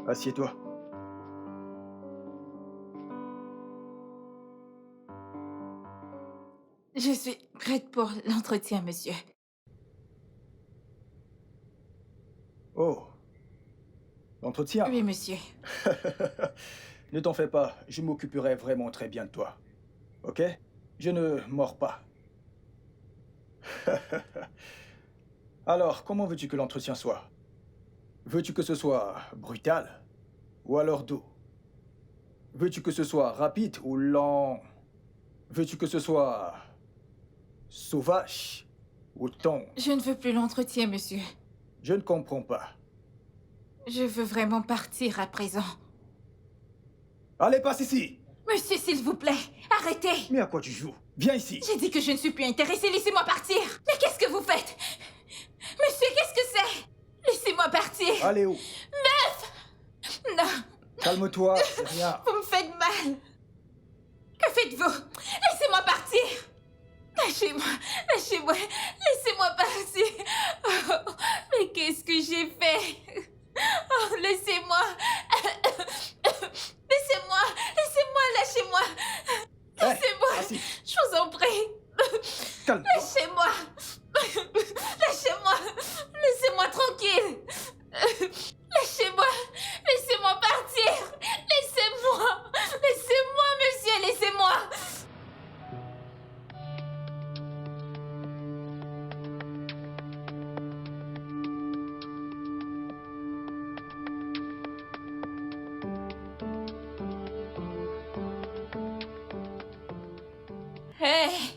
Assieds-toi. Je suis prête pour l'entretien, monsieur. Oh, l'entretien. Oui, monsieur. Ne t'en fais pas, je m'occuperai vraiment très bien de toi. Ok? Je ne mords pas. Alors, comment veux-tu que l'entretien soit? Veux-tu que ce soit brutal ou alors doux? Veux-tu que ce soit rapide ou lent? Veux-tu que ce soit sauvage ou tendre? Je ne veux plus l'entretien, monsieur. Je ne comprends pas. Je veux vraiment partir à présent. Allez, passe ici! Monsieur, s'il vous plaît, arrêtez! Mais à quoi tu joues? Viens ici! J'ai dit que je ne suis plus intéressée, laissez-moi partir! Mais qu'est-ce que vous faites? Monsieur, qu'est-ce que c'est? Laissez-moi partir! Allez où? Non, Calme-toi, c'est rien. vous me faites mal! Que faites-vous? Laissez-moi partir! Lâchez-moi, lâchez-moi, laissez-moi partir! Oh, mais qu'est-ce que j'ai fait? Oh, laissez-moi! Laissez-moi! Laissez-moi! Lâchez-moi! Hé, Laissez-moi! assis, Je vous en prie! calme-toi. Lâchez-moi! Lâchez-moi! Laissez-moi tranquille! Lâchez-moi! Laissez-moi partir! Laissez-moi! Laissez-moi, monsieur! Laissez-moi! Hé!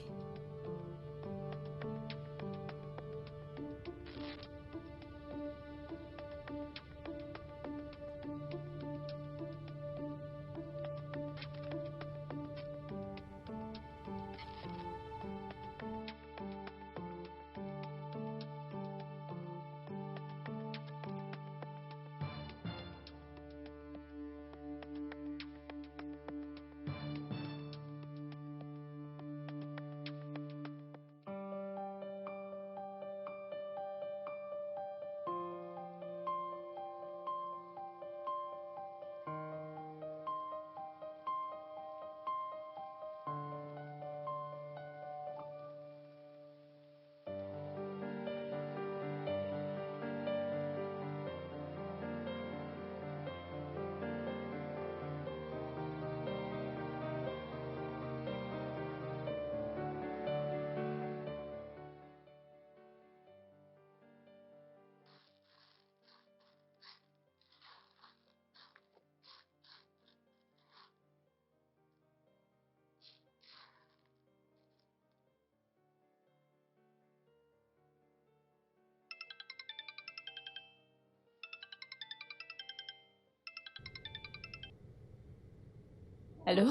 Allô?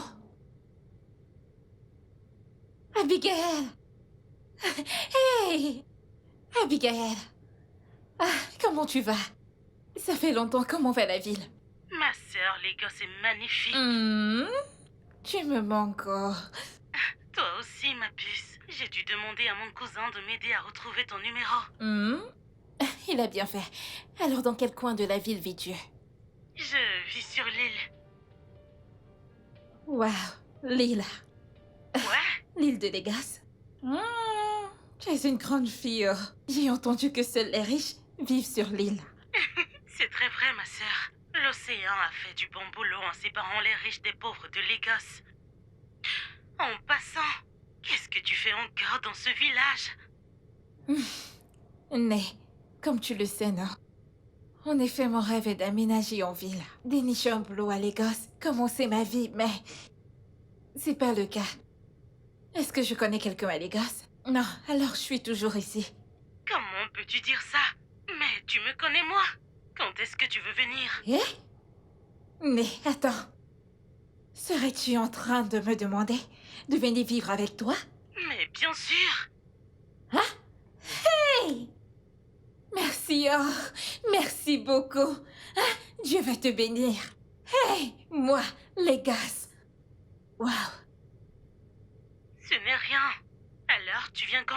Abigail! Hey! Abigail! Ah, comment tu vas? Ça fait longtemps, comment va la ville? Ma sœur, les gosses, c'est magnifique. Hmm, tu me manques encore. Toi aussi, ma puce. J'ai dû demander à mon cousin de m'aider à retrouver ton numéro. Hmm, il a bien fait. Alors, dans quel coin de la ville vis-tu? Je vis sur l'île. Waouh, l'île. Ouais? L'île de Légas. Tu es une grande fille. Oh. J'ai entendu que seuls les riches vivent sur l'île. C'est très vrai, ma sœur. L'océan a fait du bon boulot en séparant les riches des pauvres de Lagos. En passant, qu'est-ce que tu fais encore dans ce village? Mais, comme tu le sais, non? En effet, mon rêve est d'aménager en ville, dénicher un boulot à Lagos, commencer ma vie, mais c'est pas le cas. Est-ce que je connais quelqu'un à Lagos? Non, alors je suis toujours ici. Comment peux-tu dire ça? Mais tu me connais, moi. Quand est-ce que tu veux venir? Eh? Mais attends, serais-tu en train de me demander de venir vivre avec toi? Mais bien sûr. Hey! Merci, oh, merci beaucoup. Ah, Dieu va te bénir. Hey, moi, Lagos. Waouh. Ce n'est rien. Alors, tu viens quand?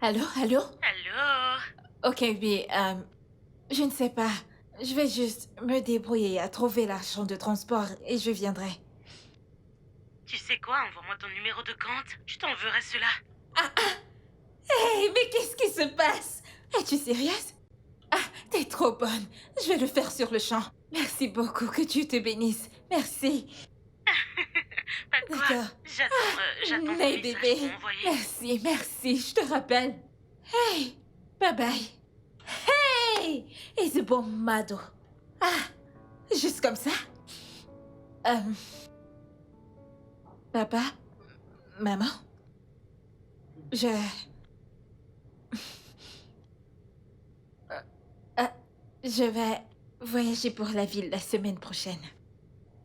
Allô, allô? Allô? Ok, oui, Je ne sais pas. Je vais juste me débrouiller à trouver l'argent de transport et je viendrai. Tu sais quoi, envoie-moi ton numéro de compte. Je t'enverrai cela. Hey, mais qu'est-ce qui se passe? Es-tu sérieuse? Ah, t'es trop bonne. Je vais le faire sur le champ. Merci beaucoup, que Dieu te bénisse. Merci. Pas de quoi. D'accord. J'attends ton Mais message bébé, pour m'envoyer. merci, merci, je te rappelle. Hey, bye bye. Hey, et c'est bon mado. Ah, juste comme ça. Papa, maman, je... je vais voyager pour la ville la semaine prochaine.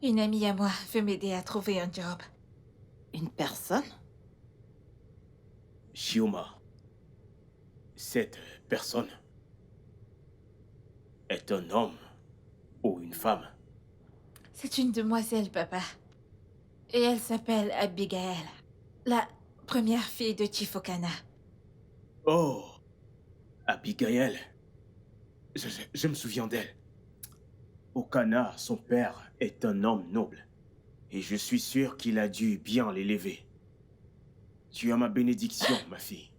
Une amie à moi veut m'aider à trouver un job. Une personne? Shioma, cette personne est un homme ou une femme? C'est une demoiselle, papa. Et elle s'appelle Abigail, la première fille de Chifokana. Oh, Abigail. Je me souviens d'elle. Okana, son père, est un homme noble. Et je suis sûr qu'il a dû bien l'élever. Tu as ma bénédiction, ma fille.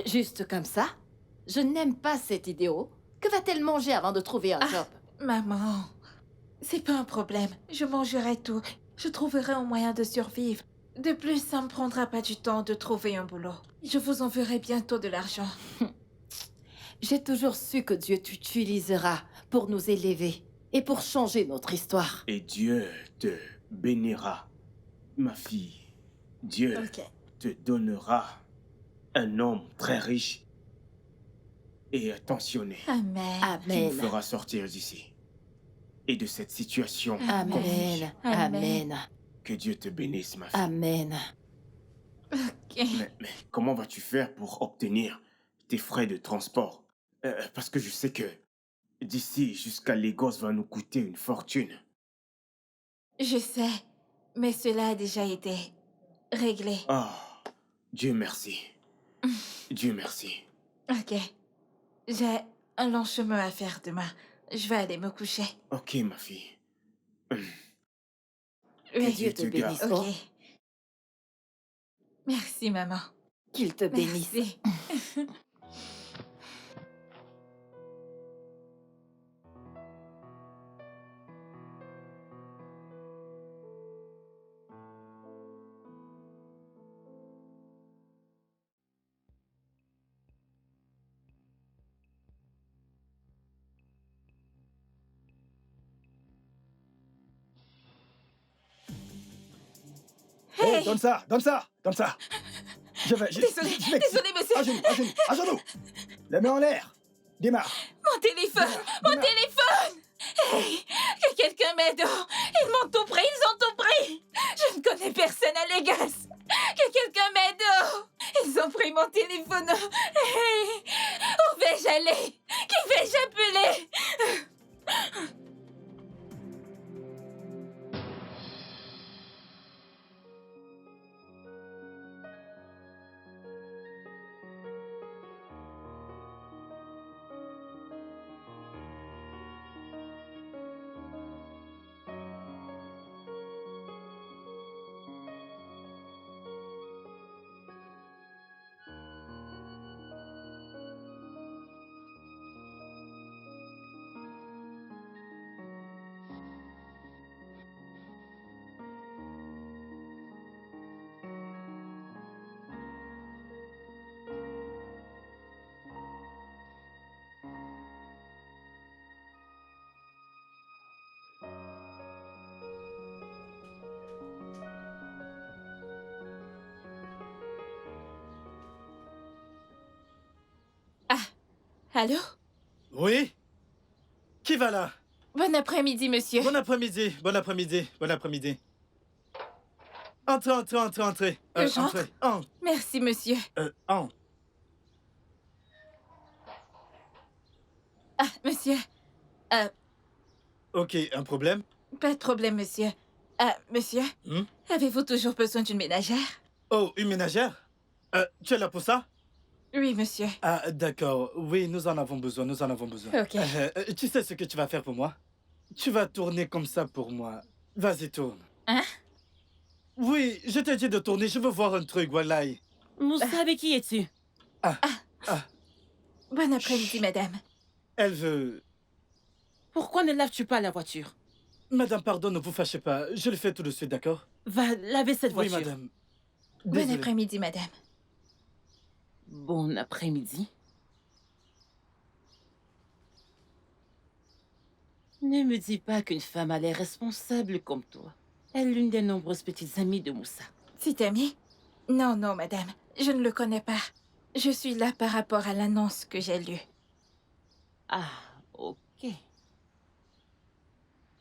Juste comme ça? Je n'aime pas cet idéo. Que va-t-elle manger avant de trouver un job? Maman, c'est pas un problème. Je mangerai tout. Je trouverai un moyen de survivre. De plus, ça me prendra pas du temps de trouver un boulot. Je vous enverrai bientôt de l'argent. J'ai toujours su que Dieu t'utilisera pour nous élever et pour changer notre histoire. Et Dieu te bénira, ma fille. Dieu Ok. te donnera un homme très riche et attentionné Amen. qui Amen. nous fera sortir d'ici et de cette situation Amen. compliquée. Amen. Que Dieu te bénisse, ma fille. Amen. Ok. Mais comment vas-tu faire pour obtenir tes frais de transport? Parce que je sais que d'ici jusqu'à Lagos va nous coûter une fortune. Je sais, mais cela a déjà été réglé. Ah, Dieu merci. Dieu merci. Ok. J'ai un long chemin à faire demain. Je vais aller me coucher. Ok, ma fille. Oui. Dieu te bénisse. Ok. Oh, Merci, maman. qu'il te bénisse. Merci. Hé, donne ça, donne ça, donne ça. Désolé, je m'excuse. désolé, monsieur. À genoux, à genoux, à genoux. La main en l'air. Démarre. Mon téléphone! Mon Démarre. téléphone! Hey! Que quelqu'un m'aide! Ils m'ont tout pris! Ils ont tout pris! Je ne connais personne à Lagos! Que quelqu'un m'aide! Ils ont pris mon téléphone! Hey! Où vais-je aller? Qui vais-je appeler? Allô? Oui? Qui va là? Bon après-midi, monsieur. Bon après-midi, bon après-midi, bon après-midi. Entrez, entrez, entrez, entrez. J'entre. Entrez. Entre. Merci, monsieur. Entre. Ah, monsieur. Ok, un problème? Pas de problème, monsieur. Monsieur, avez-vous toujours besoin d'une ménagère? Oh, une ménagère? Tu es là pour ça? Oui, monsieur. Ah, d'accord. Oui, nous en avons besoin, nous en avons besoin. Ok. Tu sais ce que tu vas faire pour moi? Tu vas tourner comme ça pour moi. Vas-y, tourne. Hein? Oui, je t'ai dit de tourner, je veux voir un truc, voilà. Moussa, avec qui es-tu? Ah, ah, Bon après-midi, madame. elle veut... Pourquoi ne laves-tu pas la voiture? Madame, pardon, ne vous fâchez pas. Je le fais tout de suite, d'accord? Va laver cette Oui, voiture. madame. Bon Désolé. après-midi, madame. Bon après-midi. Ne me dis pas qu'une femme a l'air responsable comme toi est l'une des nombreuses petites amies de Moussa. Petit ami? Non, non, madame. Je ne le connais pas. Je suis là par rapport à l'annonce que j'ai lue. Ah, ok.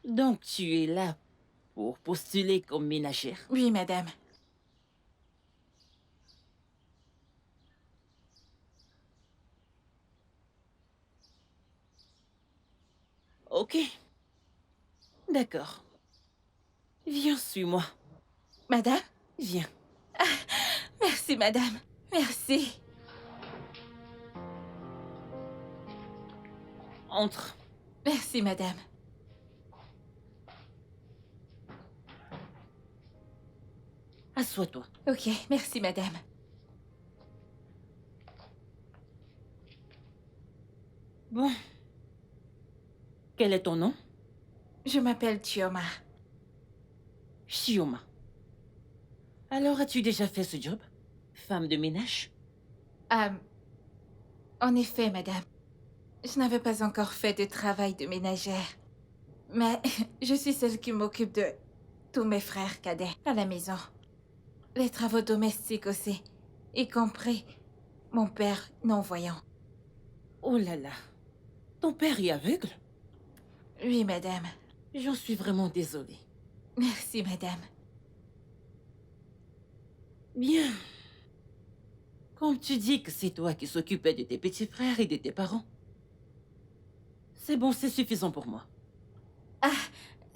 Donc tu es là pour postuler comme ménagère. Oui, madame. Ok. D'accord. Viens, suis-moi. Madame? Viens. Merci, madame. Merci. Entre. Merci, madame. Assois-toi. Ok, merci, madame. Bon. Quel est ton nom? Je m'appelle Chioma. Chioma. Alors, as-tu déjà fait ce job? Femme de ménage? En effet, madame. Je n'avais pas encore fait de travail de ménagère. Mais je suis celle qui m'occupe de tous mes frères cadets à la maison. Les travaux domestiques aussi, y compris mon père non-voyant. Oh là là. Ton père est aveugle? Oui, madame. J'en suis vraiment désolée. Merci, madame. Bien. Comme tu dis que c'est toi qui s'occupais de tes petits frères et de tes parents. C'est bon, c'est suffisant pour moi.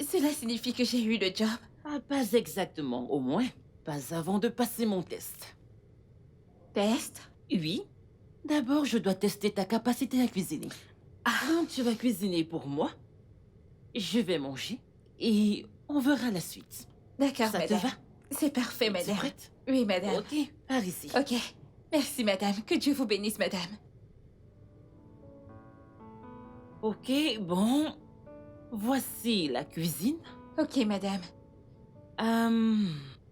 Cela signifie que j'ai eu le job. Ah, pas exactement, au moins. Pas avant de passer mon test. Test? Oui. D'abord, je dois tester ta capacité à cuisiner. Donc, tu vas cuisiner pour moi. Je vais manger. Et on verra la suite. D'accord, Ça te madame. va? C'est parfait, Es-tu madame. prête? Oui, madame. Ok, par ici. Ok. Merci, madame. Que Dieu vous bénisse, madame. Ok, bon. Voici la cuisine. Ok, madame.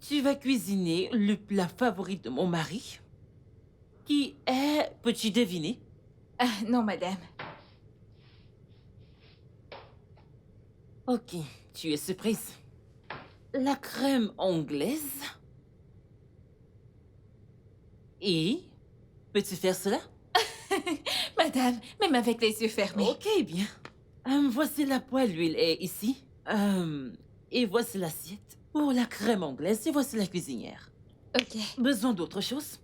Tu vas cuisiner le plat favori de mon mari. Qui est... Peux-tu deviner? Ah, non, madame. Ok, tu es surprise. La crème anglaise. Et... Peux-tu faire cela? Madame, même avec les yeux fermés. Ok, bien. Voici la poêle, l'huile est ici. Et voici l'assiette pour la crème anglaise et voici la cuisinière. Ok. Besoin d'autre chose?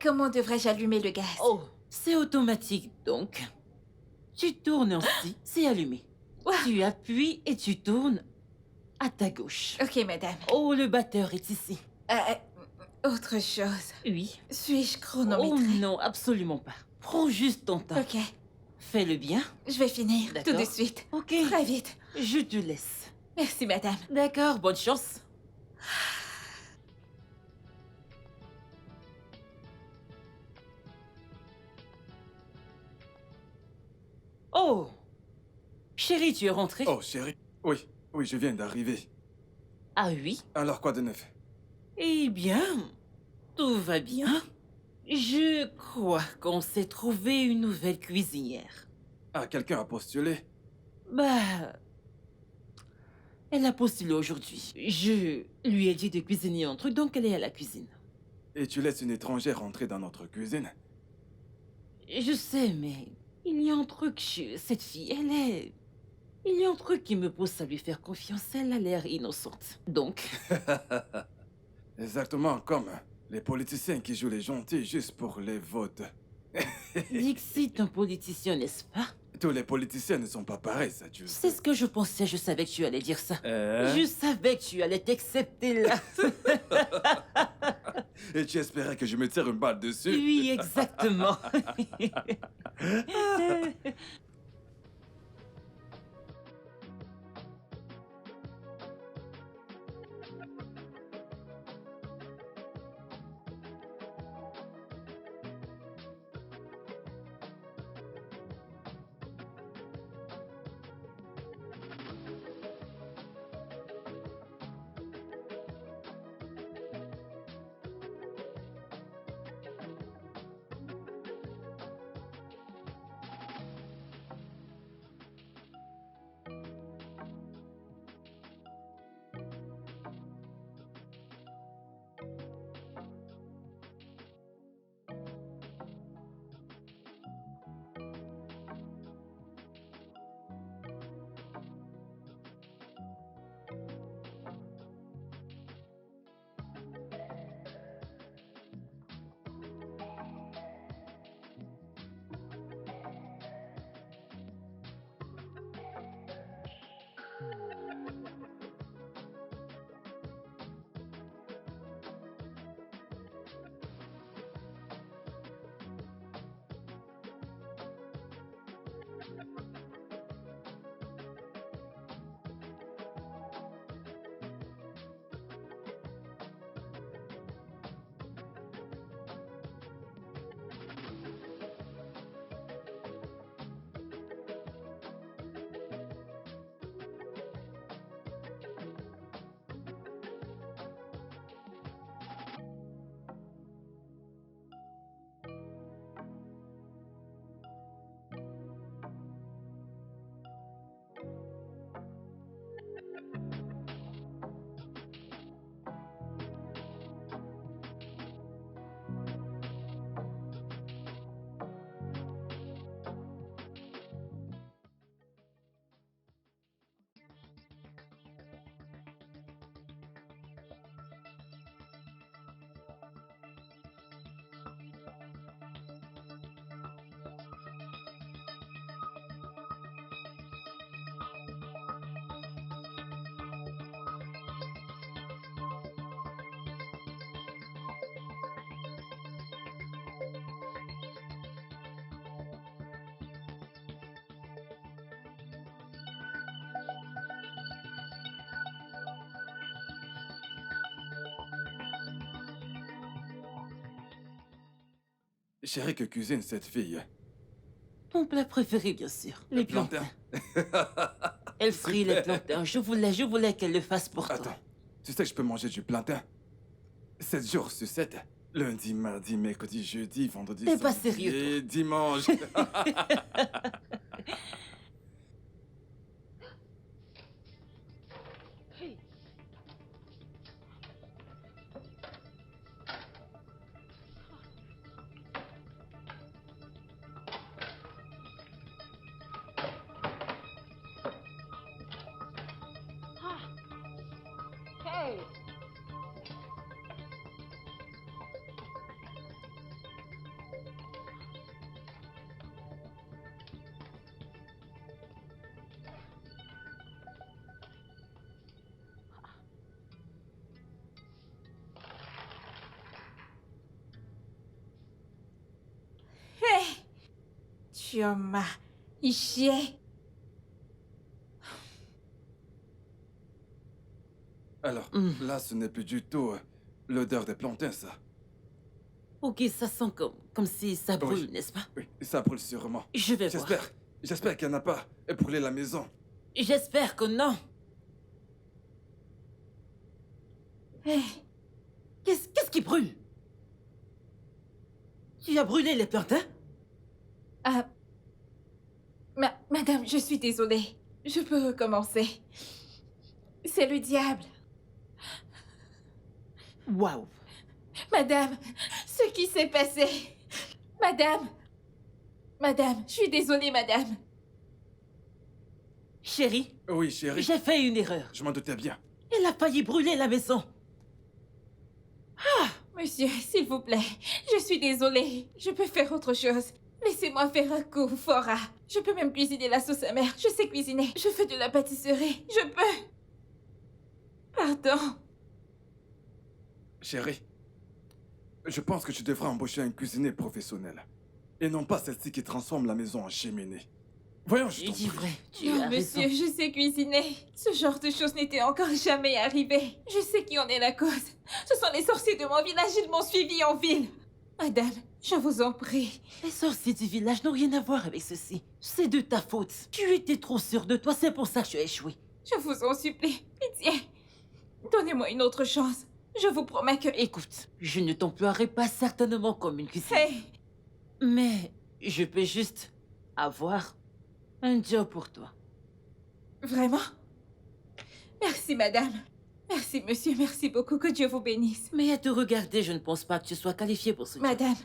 Comment devrais-je allumer le gaz? Oh, c'est automatique donc. Tu tournes ainsi, c'est allumé. Ouah. Tu appuies et tu tournes à ta gauche. Ok, madame. Oh, le batteur est ici. Autre chose. Oui. Suis-je Oh chronométrée? non, absolument pas. Prends juste ton temps. Ok. Fais-le bien. Je vais finir tout D'accord. de suite. Ok. Très vite. Je te laisse. Merci, madame. D'accord, bonne chance. Oh! Chérie, tu es rentrée? Oh, chérie. Oui, oui, je viens d'arriver. Ah oui? Alors, quoi de neuf? Eh bien, tout va bien. Je crois qu'on s'est trouvé une nouvelle cuisinière. Ah, quelqu'un a postulé? Bah... Elle a postulé aujourd'hui. Je lui ai dit de cuisiner un truc, donc elle est à la cuisine. Et tu laisses une étrangère entrer dans notre cuisine? Je sais, mais il y a un truc chez cette fille. Elle est... Il y a un truc qui me pousse à lui faire confiance. Elle a l'air innocente. Donc... Exactement comme les politiciens qui jouent les gentils juste pour les votes. Dixit, un politicien, n'est-ce pas? Tous les politiciens ne sont pas pareils, ça, tu le C'est sais. ce que je pensais. Je savais que tu allais dire ça. Je savais que tu allais t'accepter là. Et tu espérais que je me tire une balle dessus? Oui, exactement. Chérie, que cuisine cette fille? Mon plat préféré, bien sûr. Les plantains. Elle frit les Super. plantains. Je voulais qu'elle le fasse pour toi. Attends, tu sais que je peux manger du plantain 7 jours sur 7. Lundi, mardi, mercredi, jeudi, vendredi, T'es pas samedi sérieux, et dimanche. Hé! Chioma, Ishie. Alors, là, ce n'est plus du tout l'odeur des plantains, ça. Ok, ça sent comme si ça brûle, Oui. n'est-ce pas? Oui, ça brûle sûrement. Je vais voir. J'espère qu'elle n'a pas brûlé la maison. J'espère que non. Hé! Qu'est-ce qui brûle? Tu as brûlé les plantains? Ah. Madame, je suis désolée. Je peux recommencer. C'est le diable. Waouh. Madame, ce qui s'est passé. Madame, je suis désolée, madame. Chérie, Oui, chérie, j'ai fait une erreur. je m'en doutais bien. Elle a failli brûler la maison. Monsieur, s'il vous plaît, je suis désolée. Je peux faire autre chose. Laissez-moi faire un coup, Fora. Je peux même cuisiner la sauce amère. Je sais cuisiner. Je fais de la pâtisserie. Je peux. Pardon. Chérie, Je pense que tu devrais embaucher un cuisinier professionnel. Et non pas celle-ci qui transforme la maison en cheminée. Voyons, je Tu t'en dis prie. vrai, tu Non, as monsieur, raison. je sais cuisiner. Ce genre de choses n'était encore jamais arrivé. Je sais qui en est la cause. Ce sont les sorciers de mon village, ils m'ont suivi en ville. Madame, je vous en prie. Les sorciers du village n'ont rien à voir avec ceci. C'est de ta faute. Tu étais trop sûre de toi, c'est pour ça que tu as échoué. Je vous en supplie. Pitié. Donnez-moi une autre chance. Je vous promets que... Écoute, je ne t'emploierai pas certainement comme une cuisinière. Hey, Mais je peux juste avoir un job pour toi. vraiment? Merci, madame. Merci, monsieur. Merci beaucoup. Que Dieu vous bénisse. Mais à te regarder, je ne pense pas que tu sois qualifiée pour ce job. Madame,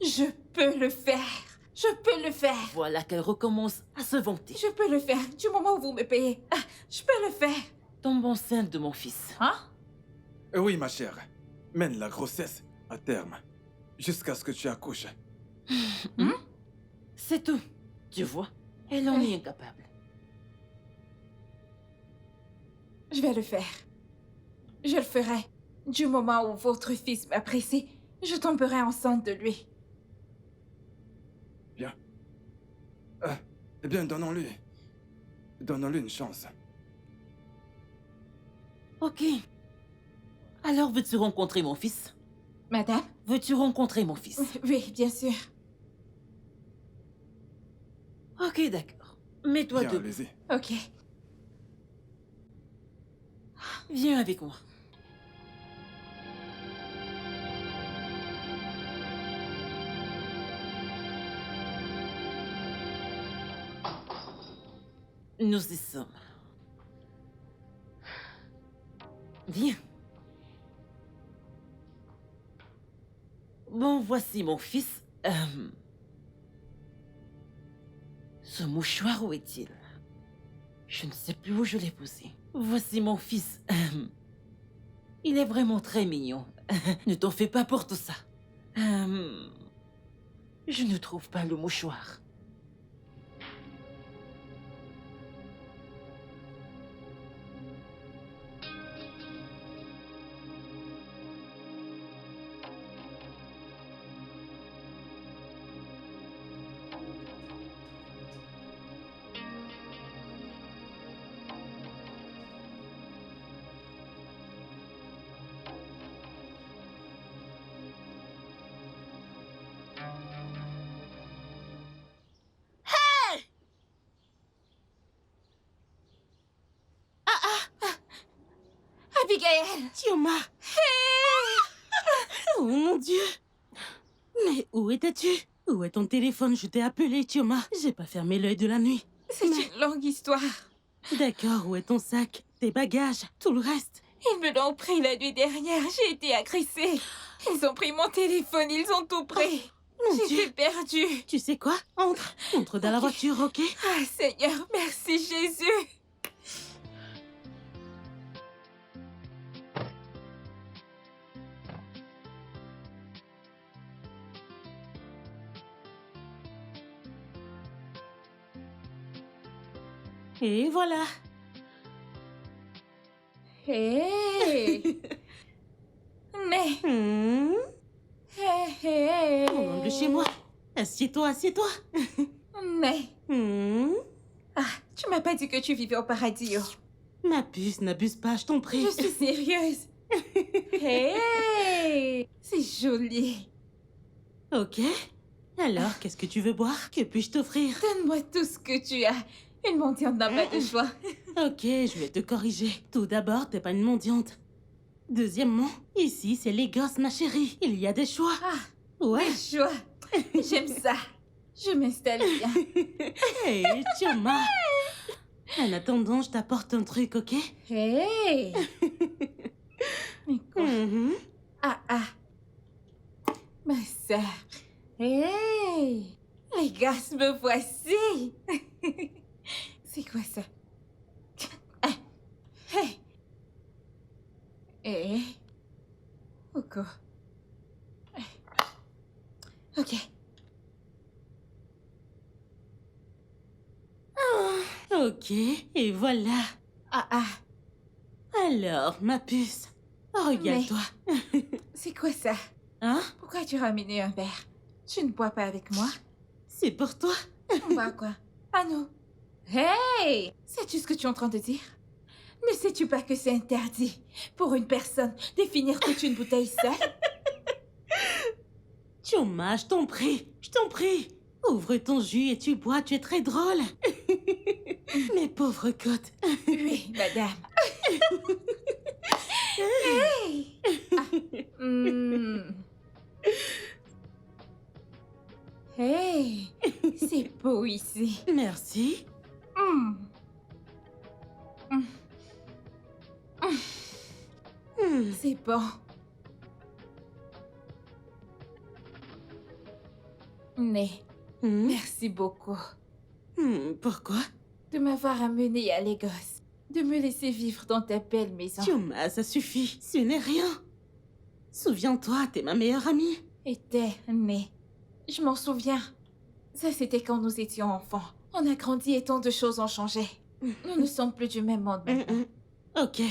je peux le faire. Je peux le faire. Voilà qu'elle recommence à se vanter. Je peux le faire. Du moment où vous me payez. Ah, je peux le faire. Tombe enceinte de mon fils. Hein? Oui, ma chère. Mène la grossesse à terme. Jusqu'à ce que tu accouches. C'est tout. Tu vois, elle en est incapable. Je vais le faire. Je le ferai. Du moment où votre fils m'apprécie, je tomberai enceinte de lui. Bien. Eh bien, donnons-lui. Donnons-lui une chance. Ok. Alors, veux-tu rencontrer mon fils? Madame? Veux-tu rencontrer mon fils? Oui, bien sûr. Ok, d'accord. Mets-toi Bien, debout. allez-y. Ok. Viens avec moi. Nous y sommes. Viens. Bon, voici mon fils. Ce mouchoir, où est-il? Je ne sais plus où je l'ai posé. Voici mon fils. Il est vraiment très mignon. Ne t'en fais pas pour tout ça. Je ne trouve pas le mouchoir. Abigail! Tioma! Oh mon Dieu! Mais où étais-tu? Où est ton téléphone? Je t'ai appelé, Tioma. J'ai pas fermé l'œil de la nuit. C'est une longue histoire. D'accord, où est ton sac? Tes bagages? Tout le reste? Ils me l'ont pris la nuit dernière. J'ai été agressée. Ils ont pris mon téléphone. Ils ont tout pris. Mon J'étais Dieu! perdue. Tu sais quoi? Entre dans la voiture, ok? Ah, Seigneur, merci Jésus. Et voilà! Hey! Mais... Hmm? Hey, hey! On entre chez moi. Assieds-toi, assieds-toi. Mais... Hmm? Ah, tu m'as pas dit que tu vivais au paradis, oh. Ma puce, n'abuse pas, je t'en prie. Je suis sérieuse. Hey! C'est joli. Ok. Alors, qu'est-ce que tu veux boire? Que puis-je t'offrir? Donne-moi tout ce que tu as. Une mendiante n'a pas de choix. Ok, je vais te corriger. Tout d'abord, t'es pas une mendiante. Deuxièmement, ici, c'est les gosses, ma chérie. Il y a des choix. Ah, Ouais. des choix. J'aime ça. Je m'installe bien. Hey, Tioma. En attendant, je t'apporte un truc, ok? Hey! Mais quoi? Mhm. Ah, ah. Ma sœur. Hey! Les gosses, me voici! C'est quoi ça? Ah. Hey! Eh? Oko. Ok. Ok, et voilà. Ah, ah. Alors, ma puce, regarde-toi. C'est quoi ça? Hein? Pourquoi tu as ramené un verre? Tu ne bois pas avec moi? C'est pour toi? On boit quoi? À nous. Hey! Sais-tu ce que tu es en train de dire? Ne sais-tu pas que c'est interdit pour une personne de finir toute une bouteille seule? Chioma, je t'en prie, je t'en prie. Ouvre ton jus et tu bois, tu es très drôle. Mes pauvres côtes. Oui, madame. Hey! Hey! C'est beau ici. Merci. Mm. C'est bon. Mais merci beaucoup Pourquoi? de m'avoir amené à Lagos, de me laisser vivre dans ta belle maison. Chioma, ça suffit. Ce n'est rien. Souviens-toi, t'es ma meilleure amie. Et t'es né. Je m'en souviens. Ça, c'était quand nous étions enfants. On a grandi et tant de choses ont changé. Nous ne sommes plus du même monde maintenant. Ok.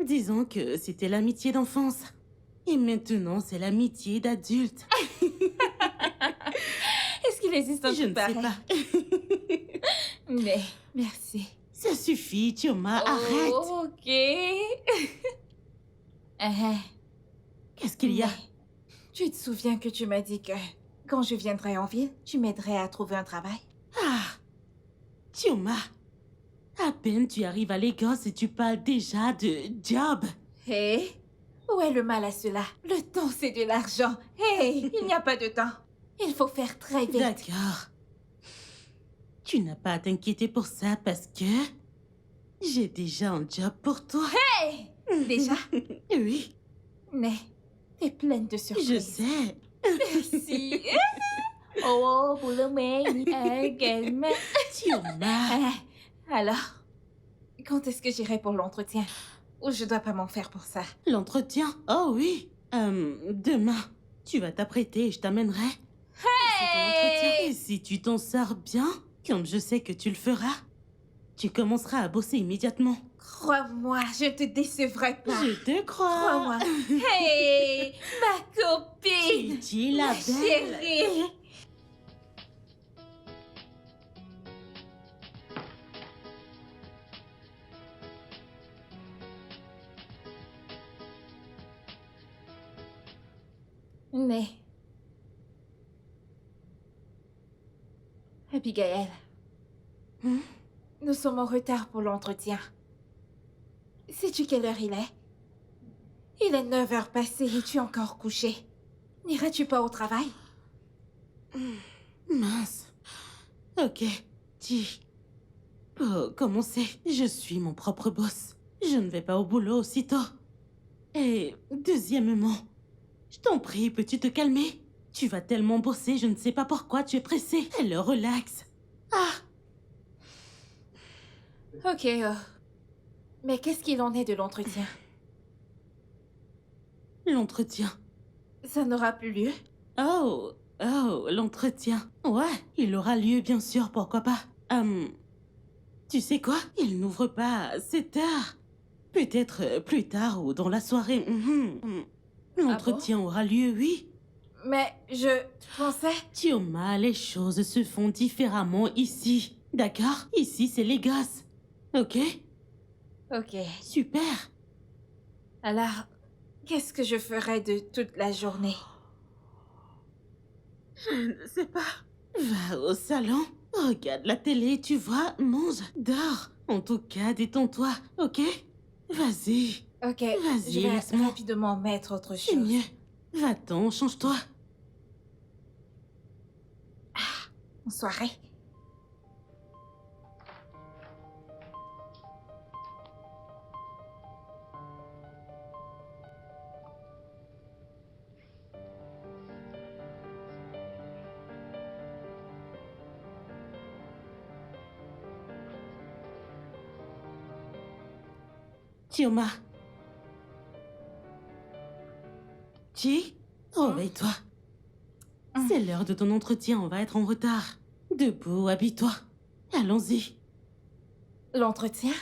Disons que c'était l'amitié d'enfance. Et maintenant, c'est l'amitié d'adulte. Est-ce qu'il existe un Je truc ne sais pareil? pas. Mais merci. Ça suffit, Chioma, arrête. Ok. Qu'est-ce qu'il y a? Mais tu te souviens que tu m'as dit que quand je viendrai en ville, tu m'aiderais à trouver un travail? Ah, Chioma, à peine tu arrives à Lagos et tu parles déjà de job. Hé? Où est le mal à cela? Le temps, c'est de l'argent. Hey, il n'y a pas de temps. Il faut faire très vite. D'accord. Tu n'as pas à t'inquiéter pour ça parce que j'ai déjà un job pour toi. Hey! Déjà? Oui, Mais t'es pleine de surprises. je sais. Merci. Oh, vous l'aimez également. Chioma. Alors, quand est-ce que j'irai pour l'entretien? Ou je dois pas m'en faire pour ça? L'entretien? Oh oui. Demain, tu vas t'apprêter et je t'amènerai. C'est ton entretien. Et si tu t'en sors bien, comme je sais que tu le feras, tu commenceras à bosser immédiatement. Crois-moi, je te décevrai pas. Je te crois. Crois-moi. Hey, ma copine. Gigi, la Ma belle. chérie. Mais... Abigail, nous sommes en retard pour l'entretien. Sais-tu quelle heure il est? Il est 9 heures passées et tu es encore couché. N'iras-tu pas au travail? Mince. Ok, dis. Pour commencer, je suis mon propre boss. Je ne vais pas au boulot aussitôt. Et deuxièmement, je t'en prie, peux-tu te calmer? Tu vas tellement bosser, je ne sais pas pourquoi tu es pressé. Alors relax. Ah, Ok. Mais qu'est-ce qu'il en est de l'entretien? l'entretien. Ça n'aura plus lieu? Oh, l'entretien. Ouais, il aura lieu bien sûr, pourquoi pas. Tu sais quoi? Il n'ouvre pas à 7 heures. Peut-être plus tard ou dans la soirée. L'entretien aura lieu, oui. Mais je pensais... Chioma, les choses se font différemment ici. D'accord? Ici, c'est les gosses. Ok? Ok. Super. Alors, qu'est-ce que je ferai de toute la journée? Je ne sais pas. Va au salon. Regarde la télé, tu vois. Mange. Dors. En tout cas, détends-toi. Ok? Vas-y. Ok, Vas-y, je vais laisse-moi. rapidement mettre autre C'est chose. mieux. Va-t'en, change-toi. En soirée. Chioma. Chi, réveille-toi. C'est l'heure de ton entretien, on va être en retard. Debout, habille-toi. Allons-y. L'entretien?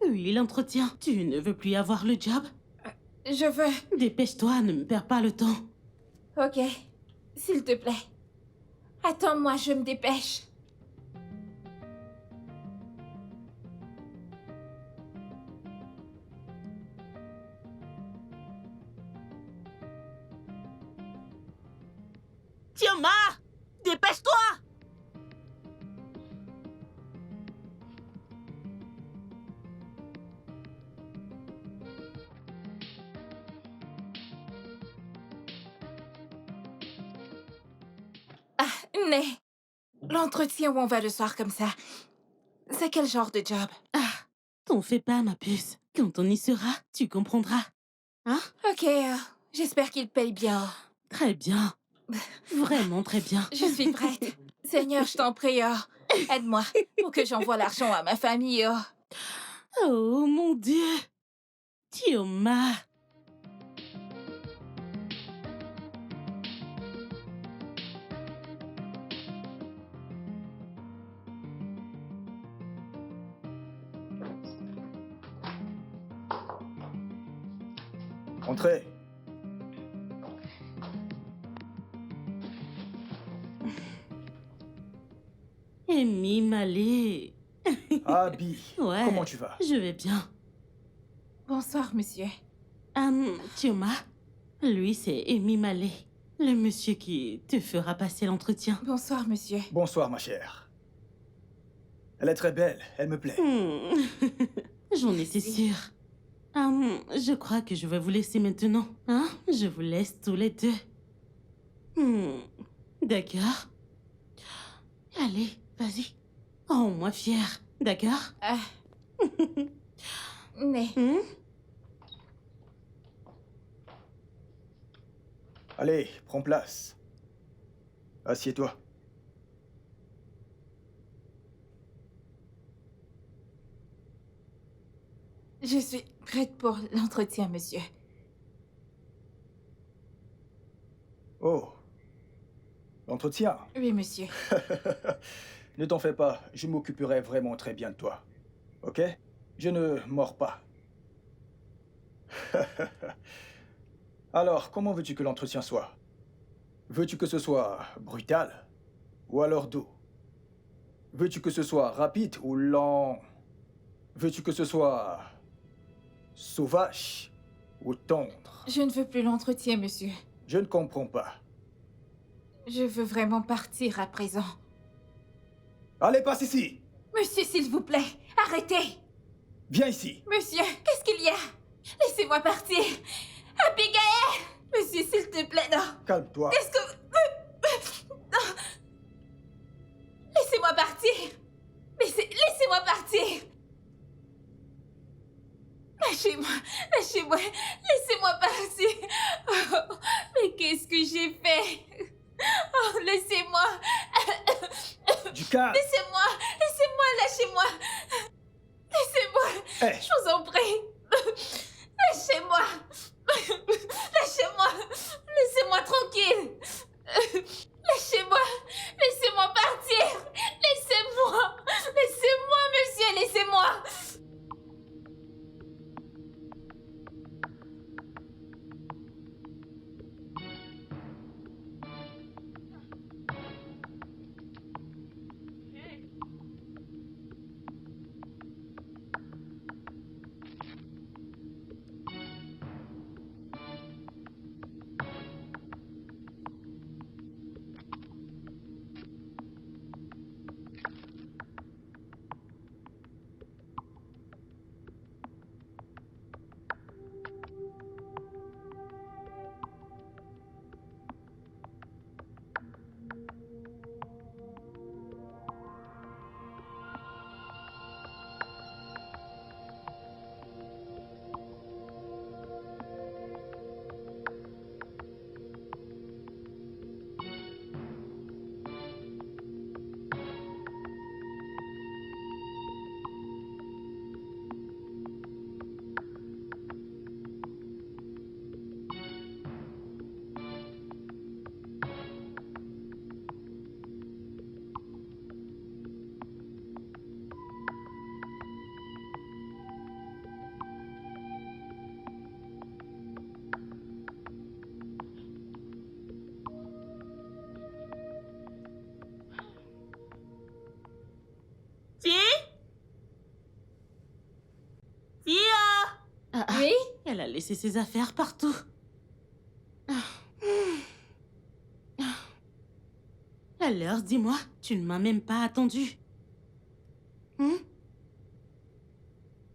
Oui, l'entretien. Tu ne veux plus avoir le job? Je veux... Dépêche-toi, ne me perds pas le temps. Ok, s'il te plaît. Attends-moi, je me dépêche. Tioma! Dépêche-toi! Né, l'entretien où on va le soir comme ça, c'est quel genre de job? T'en fais pas, ma puce. Quand on y sera, tu comprendras. Hein? Ok, j'espère qu'il paye bien. Très bien. Vraiment très bien. Je suis prête. Seigneur, je t'en prie, aide-moi pour que j'envoie l'argent à ma famille. Oh, mon Dieu. Tioma. Entrez. Amy Malé. Abby, Ouais. comment tu vas? Je vais bien. Bonsoir, monsieur. Tioma, lui, c'est Amy Malé. Le monsieur qui te fera passer l'entretien. Bonsoir, monsieur. Bonsoir, ma chère. Elle est très belle, elle me plaît. J'en étais sûre. Je crois que je vais vous laisser maintenant. Hein? Je vous laisse tous les deux. D'accord. Allez, vas-y. Rends-moi fière. D'accord? Né, Allez, prends place. Assieds-toi. je suis prête pour l'entretien, monsieur. Oh. L'entretien. Oui, monsieur. Ne t'en fais pas, je m'occuperai vraiment très bien de toi. Ok? Je ne mords pas. Alors, comment veux-tu que l'entretien soit? Veux-tu que ce soit brutal? Ou alors doux? Veux-tu que ce soit rapide ou lent? Veux-tu que ce soit sauvage ou tendre? Je ne veux plus l'entretien, monsieur. Je ne comprends pas. Je veux vraiment partir à présent. Allez, passe ici! Monsieur, s'il vous plaît, arrêtez! Viens ici! Monsieur, qu'est-ce qu'il y a? Laissez-moi partir! Abigail! Monsieur, s'il te plaît, non! Calme-toi. Qu'est-ce que... Non! Laissez-moi partir! Laissez-moi partir! Lâchez-moi! Lâchez-moi! Laissez-moi partir! Oh, mais qu'est-ce que j'ai fait? Oh, laissez-moi! Du calme! Laissez-moi! Laissez-moi! Lâchez-moi! Laissez-moi! Hé, Je vous en prie! Lâchez-moi! Lâchez-moi! Laissez-moi tranquille! Lâchez-moi! Laissez-moi partir! Laissez-moi! Laissez-moi, monsieur! Laissez-moi! Oui? Elle a laissé ses affaires partout. Alors, dis-moi, tu ne m'as même pas attendu.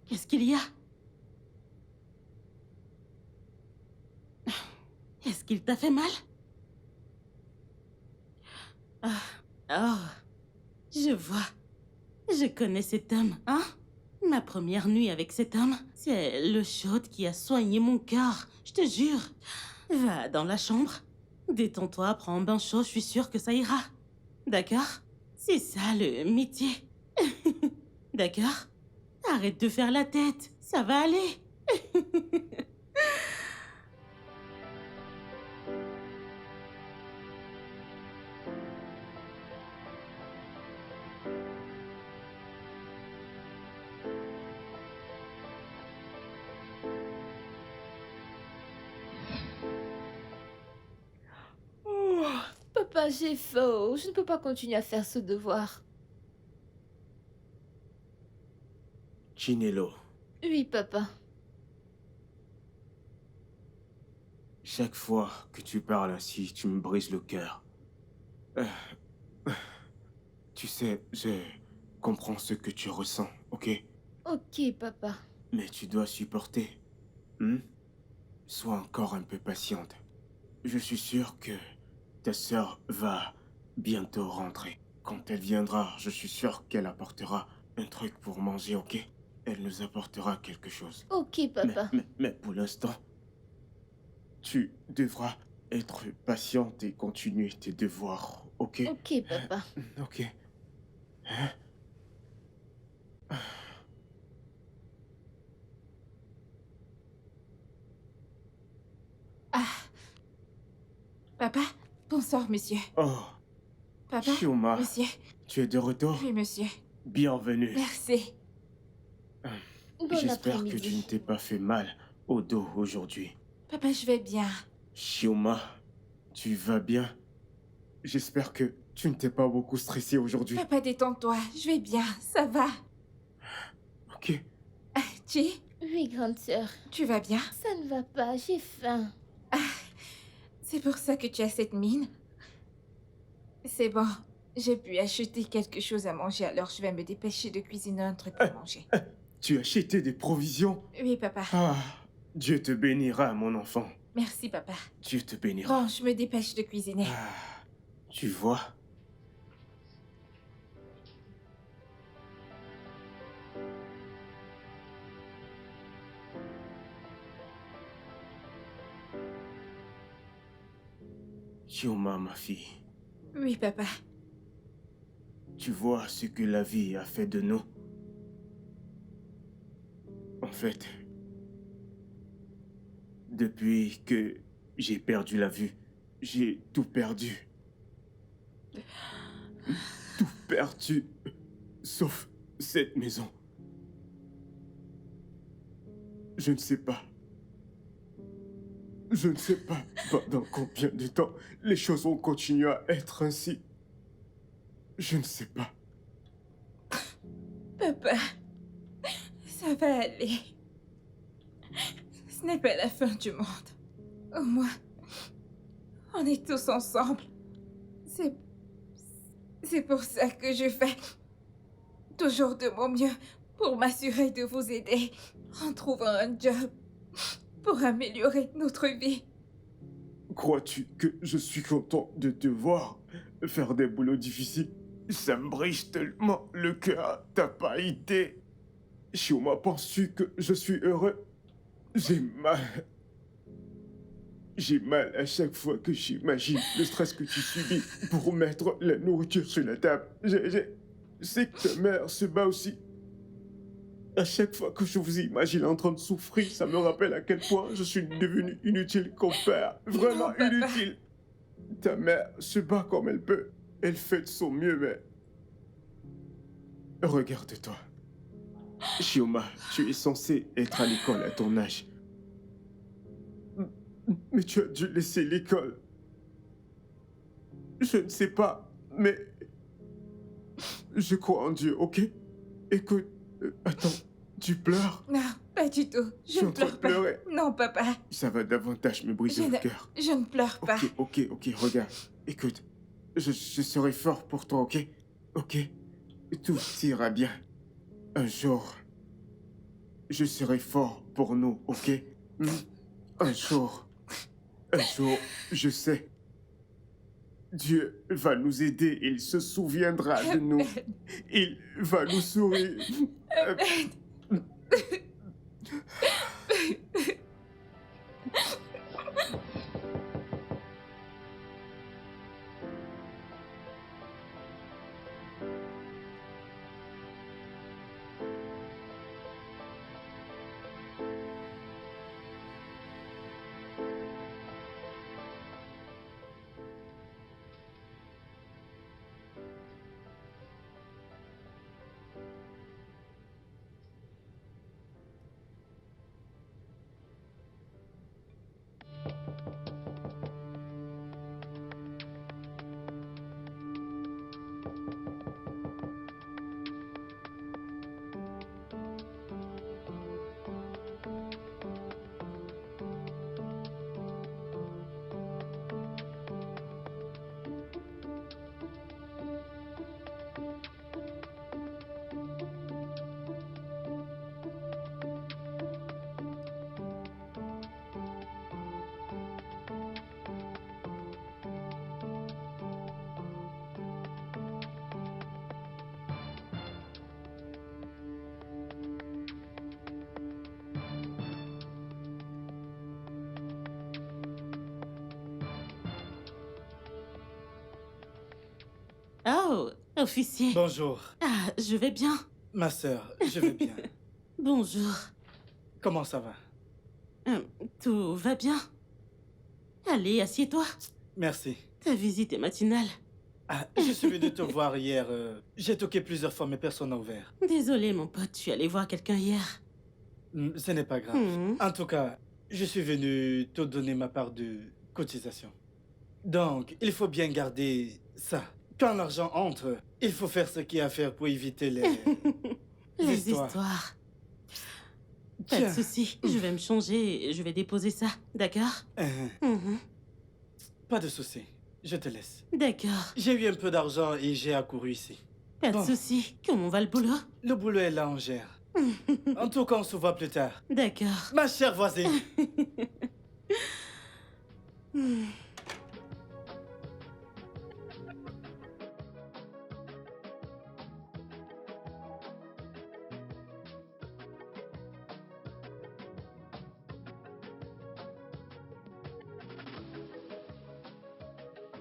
Qu'est-ce qu'il y a? Est-ce qu'il t'a fait mal? Oh, je vois. Je connais cet homme, hein? Ma première nuit avec cet homme, c'est l'eau chaude qui a soigné mon cœur, je te jure. Va dans la chambre, détends-toi, prends un bain chaud, je suis sûre que ça ira. D'accord? C'est ça le métier. D'accord? Arrête de faire la tête, ça va aller. Papa, j'ai faim. Je ne peux pas continuer à faire ce devoir. Chinelo, Oui, papa. chaque fois que tu parles ainsi, tu me brises le cœur. Tu sais, je comprends ce que tu ressens, ok? Ok, papa. Mais tu dois supporter. Sois encore un peu patiente. Je suis sûr que ta sœur va bientôt rentrer. Quand elle viendra, je suis sûr qu'elle apportera un truc pour manger, ok? Elle nous apportera quelque chose. Ok, papa. Mais pour l'instant, tu devras être patiente et continuer tes devoirs, ok? Ok, papa. Ok. Hein? Papa? Bonsoir, monsieur. Oh, Papa? Chioma, Monsieur? tu es de retour? Oui, monsieur. Bienvenue. Merci. Bon J'espère que tu ne après-midi. t'es pas fait mal au dos aujourd'hui. Papa, je vais bien. Chioma, tu vas bien? J'espère que tu ne t'es pas beaucoup stressé aujourd'hui. Papa, détends-toi. Je vais bien. Ça va. Ok. Chi, Oui, grande sœur. tu vas bien? Ça ne va pas, j'ai faim. C'est pour ça que tu as cette mine? C'est bon. J'ai pu acheter quelque chose à manger, alors je vais me dépêcher de cuisiner un truc pour manger. Tu as acheté des provisions? Oui, papa. Ah, Dieu te bénira, mon enfant. Merci, papa. Dieu te bénira. Bon, je me dépêche de cuisiner. Ah, tu vois? Chioma, ma fille, Oui, papa. tu vois ce que la vie a fait de nous? En fait, depuis que j'ai perdu la vue, j'ai tout perdu. Tout perdu, sauf cette maison. Je ne sais pas. Je ne sais pas pendant combien de temps les choses vont continuer à être ainsi. Je ne sais pas. Papa, ça va aller. Ce n'est pas la fin du monde. Au moins, on est tous ensemble. C'est pour ça que je fais toujours de mon mieux pour m'assurer de vous aider en trouvant un job pour améliorer notre vie. Crois-tu que je suis content de te voir faire des boulots difficiles? Ça me brise tellement le cœur, t'as pas idée. Chioma, penses-tu que je suis heureux? J'ai mal. J'ai mal à chaque fois que j'imagine le stress que tu subis pour mettre la nourriture sur la table. Je sais que ta mère se bat aussi. À chaque fois que je vous imagine en train de souffrir, ça me rappelle à quel point je suis devenu inutile comme père. Vraiment Non, papa. inutile. Ta mère se bat comme elle peut. Elle fait de son mieux, mais... Regarde-toi. Chioma, tu es censé être à l'école à ton âge. Mais tu as dû laisser l'école. Je ne sais pas, mais... Je crois en Dieu, ok? Écoute, attends, tu pleures? Non, Pas du tout. Je Je suis ne en train de pleure pas. pleurer. Non, papa. Ça va davantage me briser Je le ne- cœur. Je ne pleure pas. Ok, regarde. Écoute, je serai fort pour toi, ok? Ok? Tout ira bien. Un jour, je serai fort pour nous, ok? Hmm? Un jour, je sais. Dieu va nous aider, il se souviendra de nous. Il va nous sourire. Oh, officier. Bonjour. Ah, je vais bien. Ma sœur, je vais bien. Bonjour. Comment ça va? Tout va bien. Allez, assieds-toi. Merci. Ta visite est matinale. Ah, je suis venu te voir hier. J'ai toqué plusieurs fois, mais personne n'a ouvert. Désolé, mon pote, je suis allé voir quelqu'un hier. Ce n'est pas grave. Mhm. En tout cas, je suis venu te donner ma part de cotisation. Donc, il faut bien garder ça. Quand l'argent entre, il faut faire ce qu'il y a à faire pour éviter les... Les histoires. Pas de Tiens. souci, je vais me changer et je vais déposer ça, d'accord? Mhm. Pas de souci. Je te laisse. D'accord, J'ai eu un peu d'argent et j'ai accouru ici. pas de Bon. souci. Comment va le boulot? Le boulot est là, on gère. En tout cas, on se voit plus tard. D'accord. Ma chère voisine.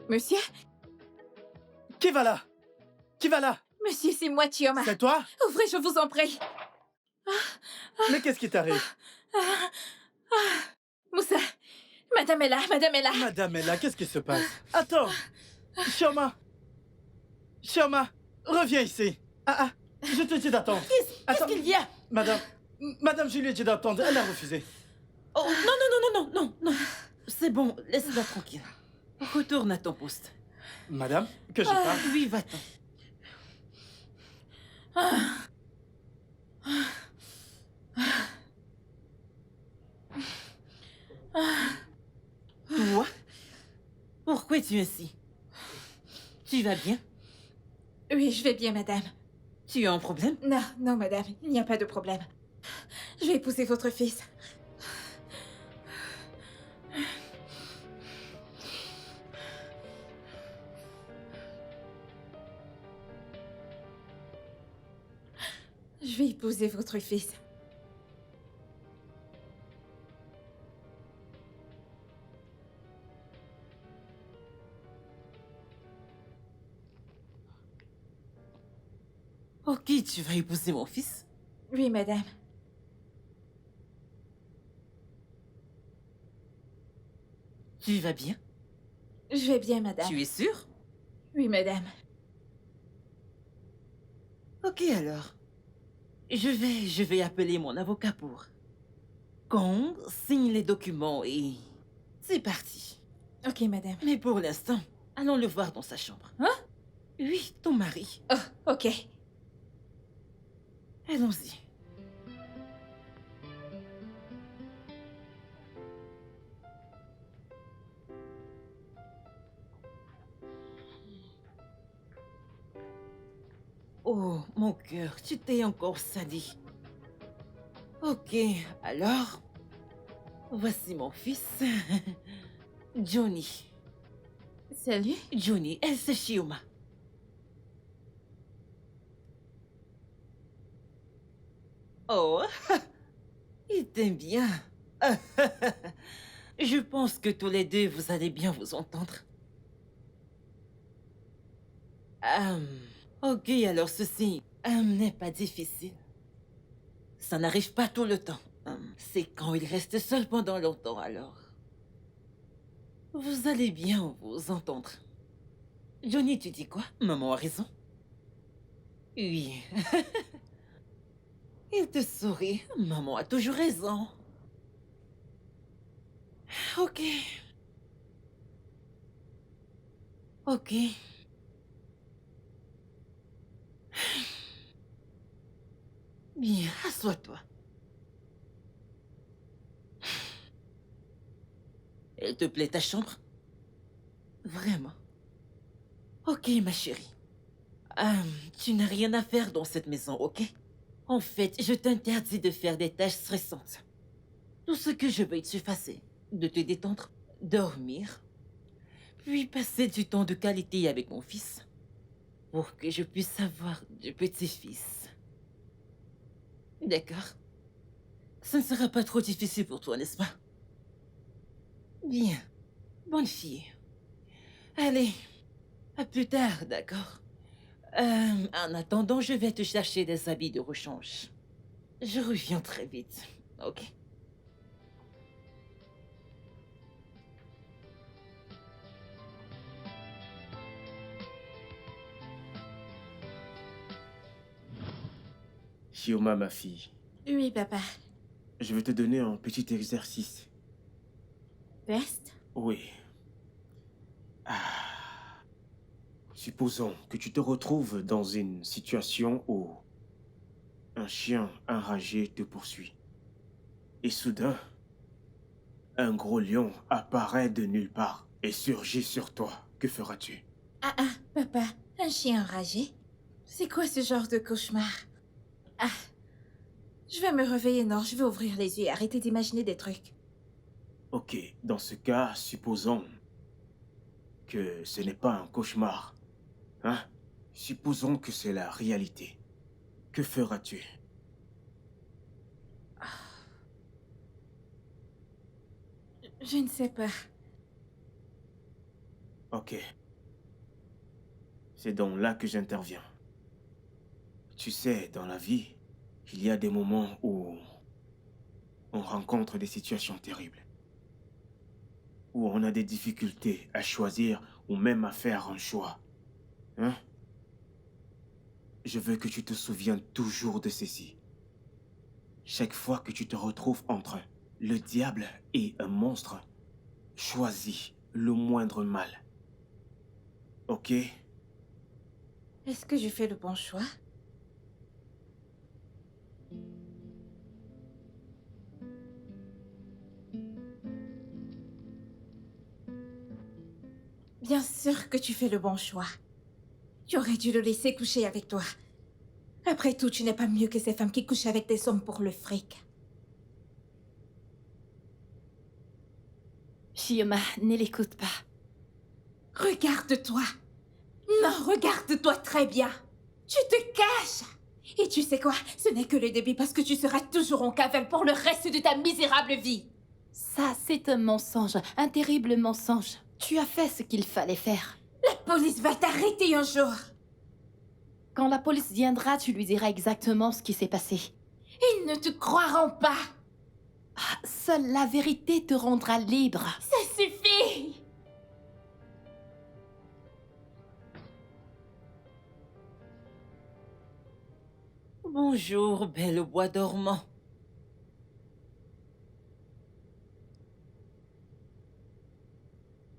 Monsieur? Qui va là? Qui va là? Monsieur, c'est moi, Chioma. C'est toi? Ouvrez, je vous en prie. Mais qu'est-ce qui t'arrive? Moussa, madame est là, madame est là. Madame est là, qu'est-ce qui se passe? Attends! Chioma! Chioma! Reviens ici! Ah, je te dis d'attendre. Qu'est-ce qu'il y a? Madame, je lui ai dit d'attendre, elle a refusé. Oh, non. C'est bon, laisse-la tranquille. Retourne à ton poste. Madame, que je parle? Oui, va-t'en. Toi? Pourquoi es-tu ainsi? Tu vas bien? Oui, je vais bien, madame. Tu as un problème? Non, non, madame, il n'y a pas de problème. Je vais épouser votre fils. Je vais épouser votre fils. Ok, tu vas épouser mon fils? Oui, madame. Tu vas bien? Je vais bien, madame. Tu es sûre? Oui, madame. Ok alors. Je vais appeler mon avocat pour qu'on signe les documents et c'est parti. Ok, madame. Mais pour l'instant, allons le voir dans sa chambre. Hein? Oui, ton mari. Oh, ok. Allons-y. Oh, mon cœur, tu t'es encore sali. Ok, alors, voici mon fils, Johnny. Salut. Johnny, elle c'est Shioma. Oh, il t'aime bien. Je pense que tous les deux, vous allez bien vous entendre. Ok, alors ceci n'est pas difficile. Ça n'arrive pas tout le temps. C'est quand il reste seul pendant longtemps, alors. Vous allez bien vous entendre. Johnny, tu dis quoi? Maman a raison. Oui. Il te sourit. Maman a toujours raison. Ok. Ok. Bien, assois-toi. Elle te plaît ta chambre? Vraiment? Ok, ma chérie. Tu n'as rien à faire dans cette maison, ok? En fait, je t'interdis de faire des tâches stressantes. Tout ce que je veux que tu fasses, c'est de te détendre, dormir, puis passer du temps de qualité avec mon fils, pour que je puisse avoir du petit-fils. D'accord? Ça ne sera pas trop difficile pour toi, n'est-ce pas? Bien. Bonne fille. Allez, à plus tard, d'accord? En attendant, je vais te chercher des habits de rechange. Je reviens très vite, ok? Shioma, ma fille, Oui, papa. je vais te donner un petit exercice. Reste. Oui. Supposons que tu te retrouves dans une situation où un chien enragé te poursuit. Et soudain, un gros lion apparaît de nulle part et surgit sur toi. Que feras-tu? Papa, un chien enragé? C'est quoi ce genre de cauchemar? Je vais me réveiller, non, je vais ouvrir les yeux et arrêter d'imaginer des trucs. Ok, dans ce cas, supposons que ce n'est pas un cauchemar. Hein? Supposons que c'est la réalité. Que feras-tu? Je ne sais pas. Ok. C'est donc là que j'interviens. Tu sais, dans la vie, il y a des moments où on rencontre des situations terribles. Où on a des difficultés à choisir ou même à faire un choix. Hein? Je veux que tu te souviennes toujours de ceci. Chaque fois que tu te retrouves entre le diable et un monstre, choisis le moindre mal. Ok? Est-ce que je fais le bon choix? Bien sûr que tu fais le bon choix. Tu aurais dû le laisser coucher avec toi. Après tout, tu n'es pas mieux que ces femmes qui couchent avec des hommes pour le fric. Shioma, ne l'écoute pas. Regarde-toi. Non, regarde-toi très bien. Tu te caches. Et tu sais quoi? Ce n'est que le début parce que tu seras toujours en cavale pour le reste de ta misérable vie. Ça, c'est un mensonge, un terrible mensonge. Tu as fait ce qu'il fallait faire. La police va t'arrêter un jour. Quand la police viendra, tu lui diras exactement ce qui s'est passé. Ils ne te croiront pas. Seule la vérité te rendra libre. Ça suffit. Bonjour, belle bois dormant.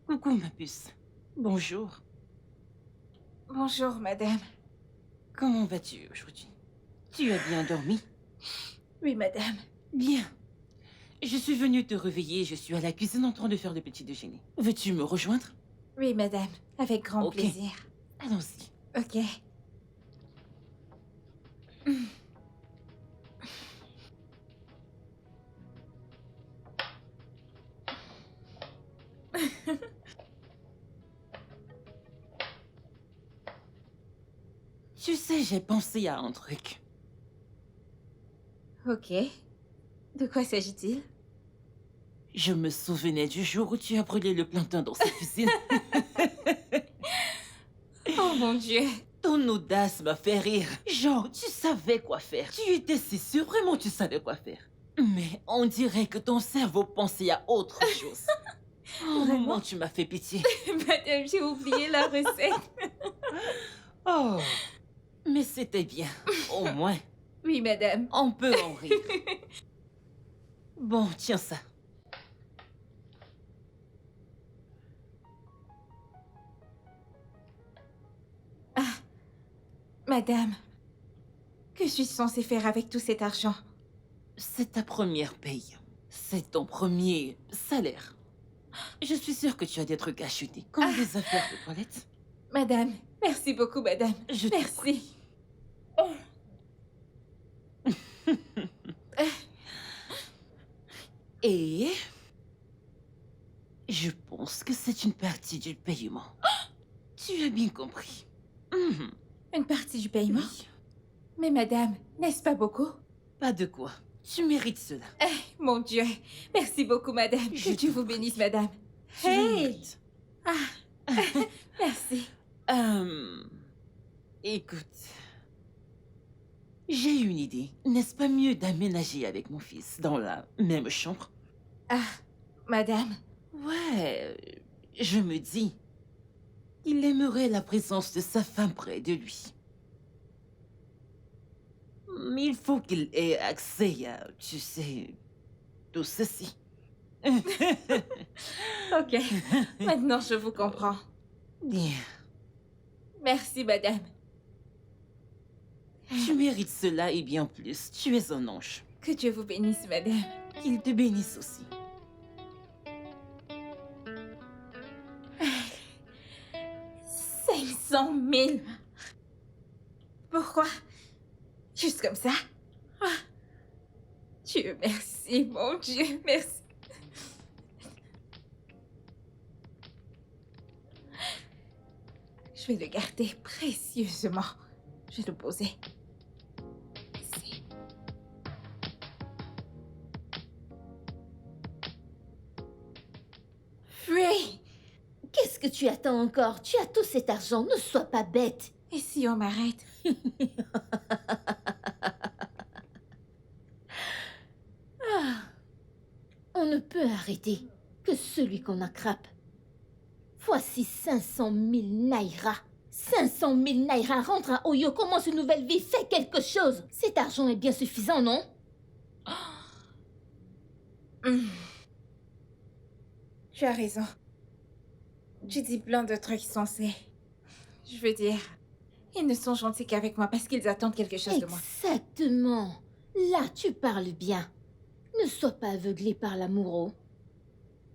Coucou, ma puce. Bonjour. Bonjour, madame. Comment vas-tu aujourd'hui? Tu as bien dormi? Oui, madame. Bien. Je suis venue te réveiller, je suis à la cuisine en train de faire le petit déjeuner. Veux-tu me rejoindre? Oui, madame. Avec grand Ok. plaisir. Allons-y. Ok. Tu sais, j'ai pensé à un truc. Ok. De quoi s'agit-il? Je me souvenais du jour où tu as brûlé le plantain dans cette cuisine. Oh mon Dieu. Ton audace m'a fait rire. Genre, tu savais quoi faire. Tu étais si sûr, vraiment tu savais quoi faire. Mais on dirait que ton cerveau pensait à autre chose. Oh, Vraiment? moment, tu m'as fait pitié. Madame, j'ai oublié la recette. Oh, mais c'était bien. Au moins, Oui, madame. on peut en rire. Bon, tiens ça. Madame, que suis-je censée faire avec tout cet argent? C'est ta première paye. C'est ton premier salaire. Je suis sûre que tu as des trucs à acheter, comme des affaires de toilette. Madame, merci beaucoup, madame. Je t'en Merci. Et je pense que c'est une partie du paiement. Tu as bien compris. Mhm. Une partie du paiement? Oui. Mais madame, n'est-ce pas beaucoup? Pas de quoi. Tu mérites cela. Mon Dieu. Merci beaucoup, madame. Je Que Dieu t'en vous prie. bénisse, madame. Tu le Hey! mérites. Merci. Écoute, j'ai une idée. N'est-ce pas mieux d'aménager avec mon fils dans la même chambre? Madame, Ouais, je me dis, il aimerait la présence de sa femme près de lui. Mais il faut qu'il ait accès à, tu sais, tout ceci. ok. Maintenant, je vous comprends. Bien, Merci, madame. tu mérites cela et bien plus. Tu es un ange. Que Dieu vous bénisse, madame. Qu'il te bénisse aussi. 500 000. Pourquoi? Juste comme ça? Dieu merci, mon Dieu, merci. Je vais le garder précieusement. Je vais le poser ici. Free! Qu'est-ce que tu attends encore? Tu as tout cet argent, ne sois pas bête. Et si on m'arrête? On ne peut arrêter que celui qu'on attrape. Voici 500 000 naira. 500 000 naira, rentre à Oyo, commence une nouvelle vie, fais quelque chose. Cet argent est bien suffisant, non? Tu as raison. Tu dis plein de trucs sensés. Je veux dire, ils ne sont gentils qu'avec moi parce qu'ils attendent quelque chose de moi. Exactement. Là, tu parles bien. Ne sois pas aveuglé par l'amour.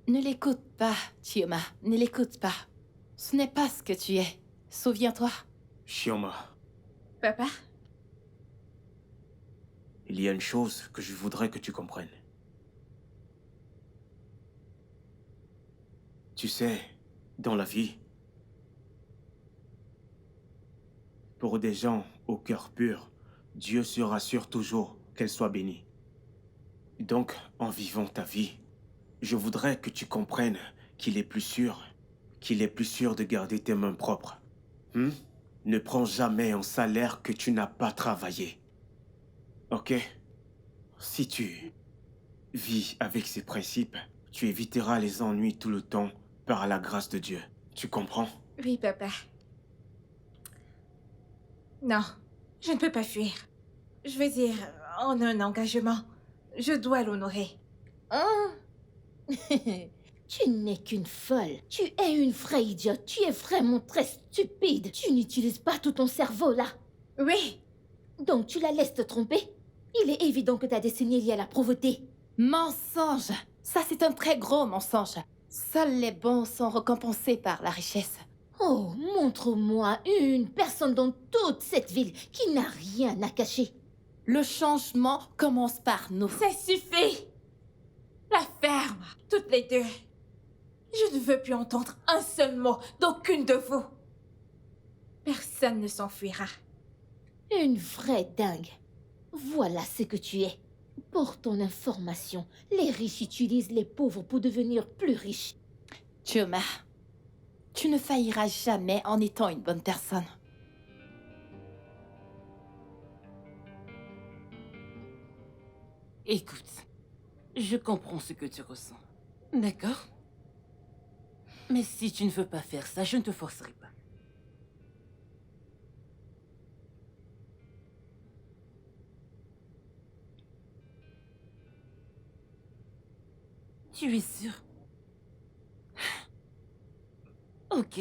Ne l'écoute pas, Chioma. Ne l'écoute pas. Ce n'est pas ce que tu es. Souviens-toi. Chioma, Papa? il y a une chose que je voudrais que tu comprennes. Tu sais, dans la vie, pour des gens au cœur pur, Dieu se rassure toujours qu'elle soit bénie. Donc, en vivant ta vie, je voudrais que tu comprennes qu'il est plus sûr de garder tes mains propres. Ne prends jamais un salaire que tu n'as pas travaillé. Ok? Si tu vis avec ces principes, tu éviteras les ennuis tout le temps par la grâce de Dieu. Tu comprends? Oui, papa. Non, je ne peux pas fuir. Je veux dire, on a un engagement. Je dois l'honorer. Hein? Tu n'es qu'une folle. Tu es une vraie idiote. Tu es vraiment très stupide. Tu n'utilises pas tout ton cerveau, là. Oui, Donc tu la laisses te tromper? Il est évident que ta destinée est liée à la pauvreté. Mensonge. Ça, c'est un très gros mensonge. Seuls les bons sont récompensés par la richesse. Oh, montre-moi une personne dans toute cette ville qui n'a rien à cacher. Le changement commence par nous. Ça suffit! La ferme, toutes les deux. Je ne veux plus entendre un seul mot d'aucune de vous. Personne ne s'enfuira. Une vraie dingue. Voilà ce que tu es. Pour ton information, les riches utilisent les pauvres pour devenir plus riches. Chioma, tu ne failliras jamais en étant une bonne personne. Écoute, je comprends ce que tu ressens. D'accord? Mais si tu ne veux pas faire ça, je ne te forcerai pas. Tu es sûr? Ok.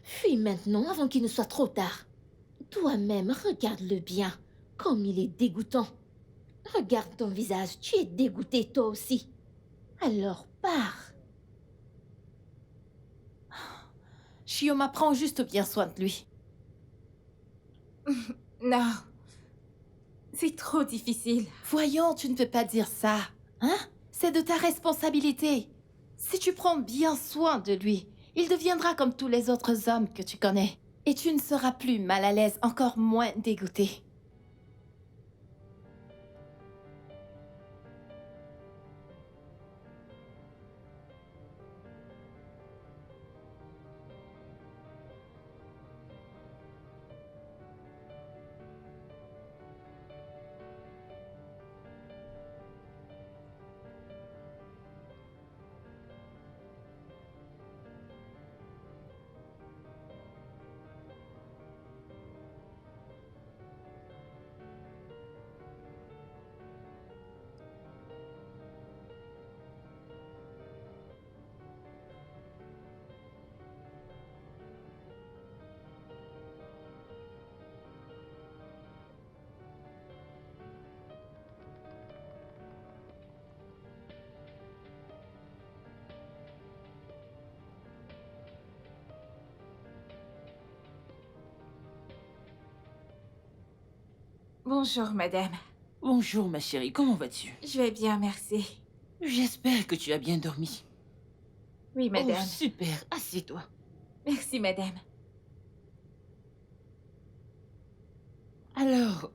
Fuis maintenant avant qu'il ne soit trop tard. Toi-même, regarde-le bien, comme il est dégoûtant. Regarde ton visage, tu es dégoûté toi aussi. Alors pars. Chioma prend juste bien soin de lui. Non. C'est trop difficile. Voyons, tu ne peux pas dire ça. Hein? C'est de ta responsabilité. Si tu prends bien soin de lui, il deviendra comme tous les autres hommes que tu connais. Et tu ne seras plus mal à l'aise, encore moins dégoûté. Bonjour, madame. Bonjour, ma chérie, comment vas-tu? Je vais bien, merci. J'espère que tu as bien dormi. Oui, madame. Oh, super, assieds-toi. Merci, madame. Alors,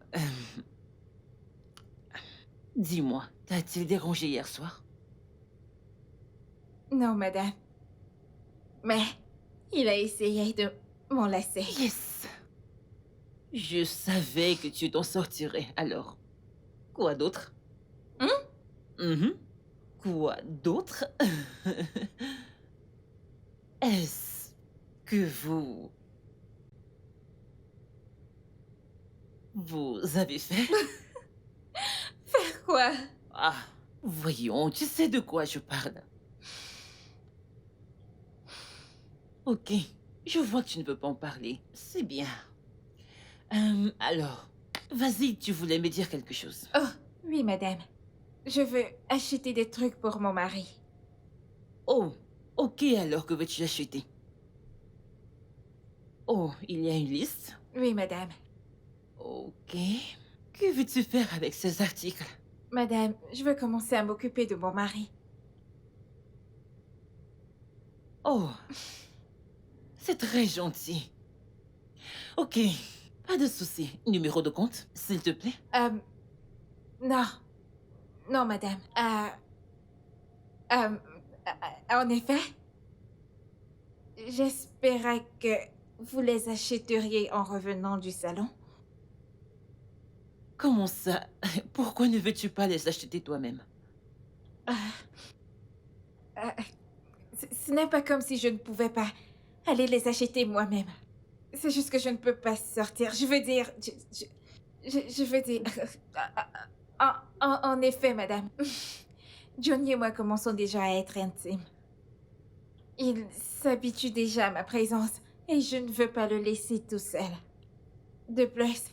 dis-moi, t'a-t-il dérangé hier soir? Non, madame. Mais il a essayé de m'enlacer. Yes! Je savais que tu t'en sortirais. Alors, quoi d'autre? Mhm. Quoi d'autre? Est-ce que vous avez fait? Faire quoi? Ah, voyons, tu sais de quoi je parle. Ok, je vois que tu ne veux pas en parler. C'est bien. Alors, vas-y, tu voulais me dire quelque chose. Oh, oui, madame. Je veux acheter des trucs pour mon mari. Oh, ok, alors que veux-tu acheter? Oh, il y a une liste? Oui, madame. Ok. Que veux-tu faire avec ces articles? Madame, je veux commencer à m'occuper de mon mari. Oh, c'est très gentil. Ok, pas de souci. Numéro de compte, s'il te plaît? Non. Non, madame. En effet, j'espérais que vous les achèteriez en revenant du salon. Comment ça? Pourquoi ne veux-tu pas les acheter toi-même? Ce n'est pas comme si je ne pouvais pas aller les acheter moi-même. C'est juste que je ne peux pas sortir. Je veux dire... Je veux dire... En effet, madame. Johnny et moi commençons déjà à être intimes. Il s'habitue déjà à ma présence et je ne veux pas le laisser tout seul. De plus,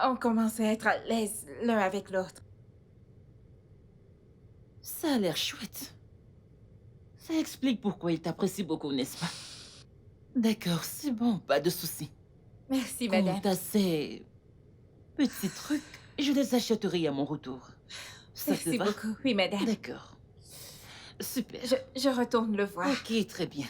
on commence à être à l'aise l'un avec l'autre. Ça a l'air chouette. Ça explique pourquoi il t'apprécie beaucoup, n'est-ce pas? D'accord, c'est bon, pas de souci. Merci, Quant madame. à ces petits trucs, je les achèterai à mon retour. Ça te Merci va? beaucoup. Oui, madame. D'accord. Super. Je retourne le voir. Ok, très bien.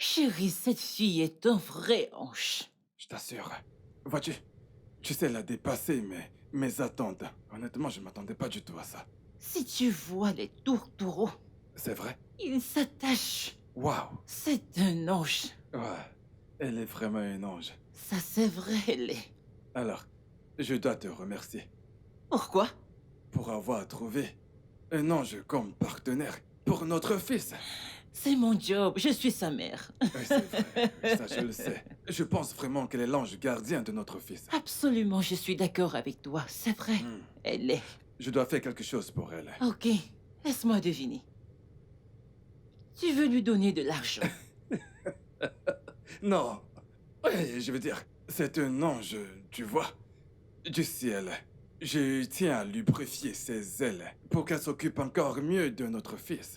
Chérie, cette fille est un vrai ange. Je t'assure. Vois-tu, tu sais la dépasser, mais mes attentes. Honnêtement, je m'attendais pas du tout à ça. Si tu vois les tourtereaux, C'est vrai? ils s'attachent. Waouh! C'est un ange. Ouais, elle est vraiment un ange. Ça, c'est vrai, elle est. Alors, je dois te remercier Pourquoi? pour avoir trouvé un ange comme partenaire pour notre fils. C'est mon job, je suis sa mère. Oui, c'est vrai, ça je le sais. Je pense vraiment qu'elle est l'ange gardien de notre fils. Absolument, je suis d'accord avec toi, c'est vrai. Hmm. Elle est. Je dois faire quelque chose pour elle. Ok, laisse-moi deviner. Tu veux lui donner de l'argent. Non, ouais, je veux dire, c'est un ange, tu vois, du ciel. Je tiens à lui préfier ses ailes pour qu'elle s'occupe encore mieux de notre fils.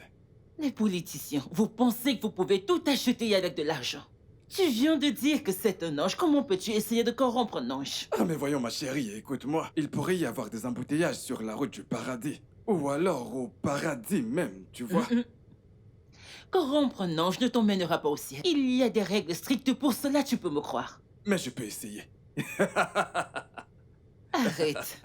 Les politiciens, vous pensez que vous pouvez tout acheter avec de l'argent. Tu viens de dire que c'est un ange, comment peux-tu essayer de corrompre un ange? Ah mais voyons ma chérie, écoute-moi. Il pourrait y avoir des embouteillages sur la route du paradis. Ou alors au paradis même, tu vois. Corrompre un ange ne t'emmènera pas au ciel. Il y a des règles strictes pour cela, tu peux me croire. Mais je peux essayer. Arrête.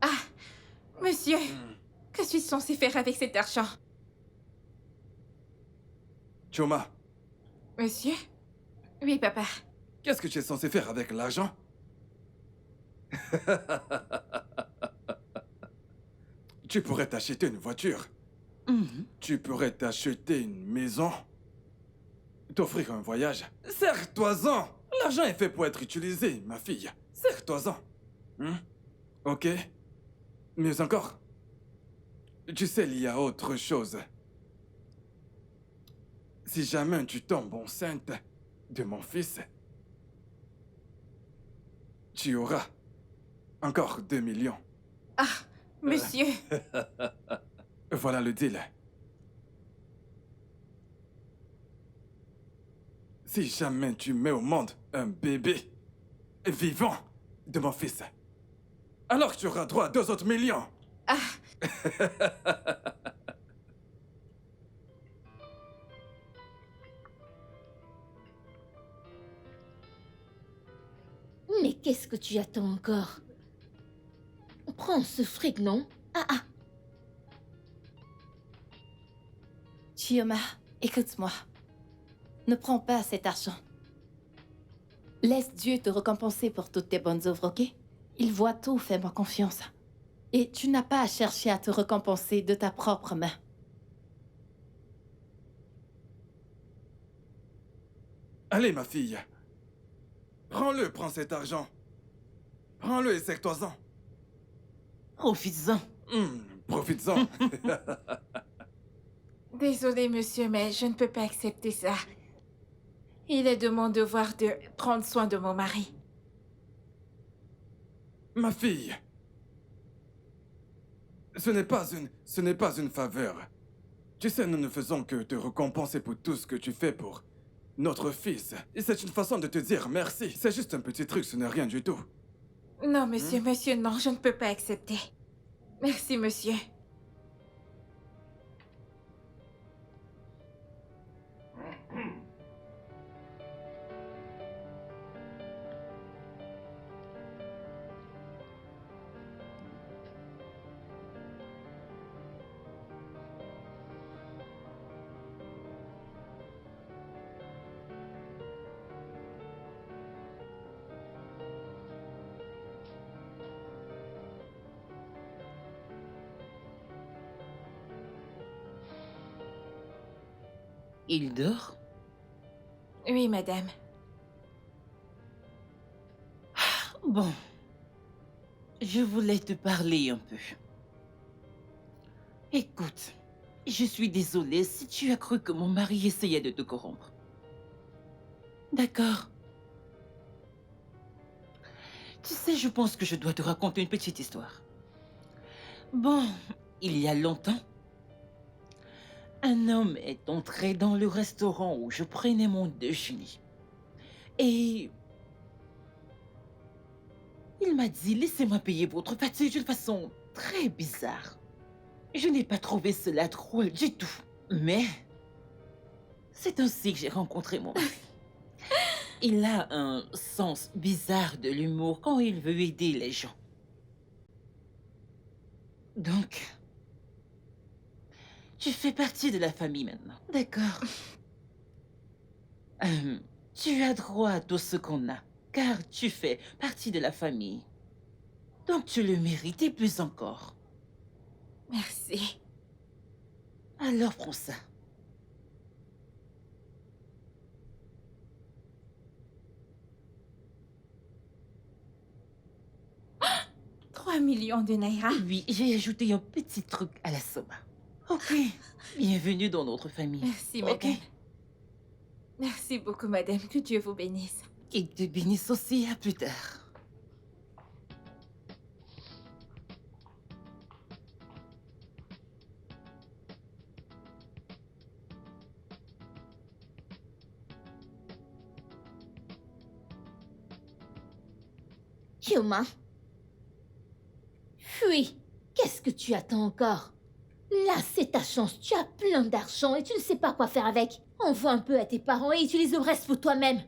Ah, monsieur, que suis-je censé faire avec cet argent? Choma, Monsieur? Oui, papa. qu'est-ce que tu es censé faire avec l'argent? Tu pourrais t'acheter une voiture. Tu pourrais t'acheter une maison. T'offrir un voyage. Serre-toi-en! L'argent est fait pour être utilisé, ma fille. Serre-toi-en. Ok? Mieux encore. Tu sais, il y a autre chose. Si jamais tu tombes enceinte de mon fils, tu auras encore 2 millions. Ah, monsieur. Voilà le deal. Si jamais tu mets au monde un bébé vivant de mon fils, alors tu auras droit à 2 autres millions. Ah, Mais qu'est-ce que tu attends encore? Prends ce fric, non? Ah. Chioma, écoute-moi. Ne prends pas cet argent. Laisse Dieu te récompenser pour toutes tes bonnes œuvres, ok? Il voit tout, fais-moi confiance. Et tu n'as pas à chercher à te récompenser de ta propre main. Allez, ma fille. Prends cet argent. Prends-le et serre-toi-en. Profites-en. Profites-en. désolé, monsieur, mais je ne peux pas accepter ça. Il est de mon devoir de prendre soin de mon mari. Ma fille. Ce n'est pas une faveur. Tu sais, nous ne faisons que te récompenser pour tout ce que tu fais pour notre fils. Et c'est une façon de te dire merci. C'est juste un petit truc, ce n'est rien du tout. Non, monsieur, monsieur, non, je ne peux pas accepter. Merci, monsieur. Il dort? Oui, madame. Bon. Je voulais te parler un peu. Écoute, je suis désolée si tu as cru que mon mari essayait de te corrompre. D'accord. Tu sais, je pense que je dois te raconter une petite histoire. Bon, il y a longtemps, un homme est entré dans le restaurant où je prenais mon déjeuner. Et il m'a dit, laissez-moi payer votre pâté d'une façon très bizarre. Je n'ai pas trouvé cela drôle du tout. Mais c'est ainsi que j'ai rencontré mon mari. Il a un sens bizarre de l'humour quand il veut aider les gens. Donc, tu fais partie de la famille maintenant. D'accord. Tu as droit à tout ce qu'on a, car tu fais partie de la famille. Donc tu le mérites et plus encore. Merci. Alors prends ça. 3 millions de naira. Oui, j'ai ajouté un petit truc à la somme. Ok. Bienvenue dans notre famille. Merci, Ok. madame. Merci beaucoup, madame. Que Dieu vous bénisse. Qu'il te bénisse aussi. À plus tard. Chioma. Fuis. Qu'est-ce que tu attends encore? Là, c'est ta chance. Tu as plein d'argent et tu ne sais pas quoi faire avec. Envoie un peu à tes parents et utilise le reste pour toi-même.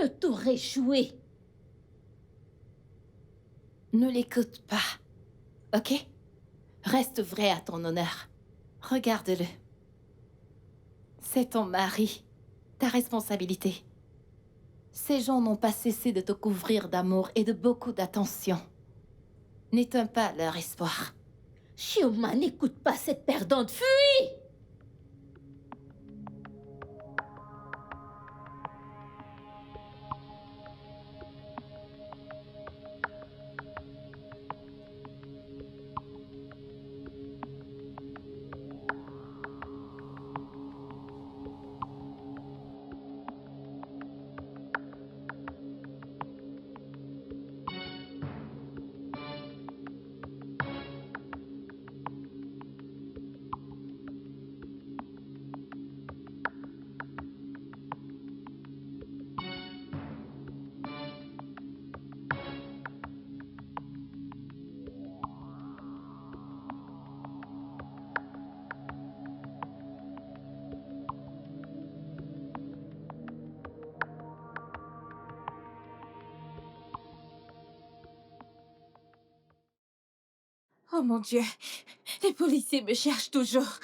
Le tour est joué. Ne l'écoute pas, ok? Reste vrai à ton honneur. Regarde-le. C'est ton mari, ta responsabilité. Ces gens n'ont pas cessé de te couvrir d'amour et de beaucoup d'attention. N'éteins pas leur espoir. Chioma, n'écoute pas cette perdante. Fuis! Oh mon Dieu. Les policiers me cherchent toujours.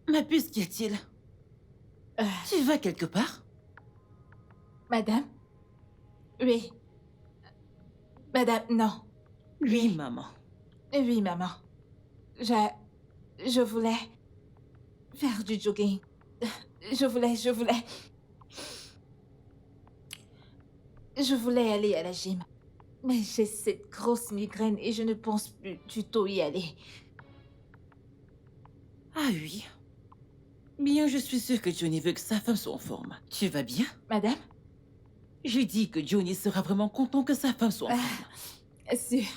Ma puce, qu'y a-t-il? Tu vas quelque part? Madame? Oui. Madame, non. Oui, maman. Oui, maman. Je voulais faire du jogging. Je voulais aller à la gym. Mais j'ai cette grosse migraine et je ne pense plus du tout y aller. Ah oui. Bien, je suis sûre que Johnny veut que sa femme soit en forme. Tu vas bien? Madame? J'ai dit que Johnny sera vraiment content que sa femme soit en forme. Sûr.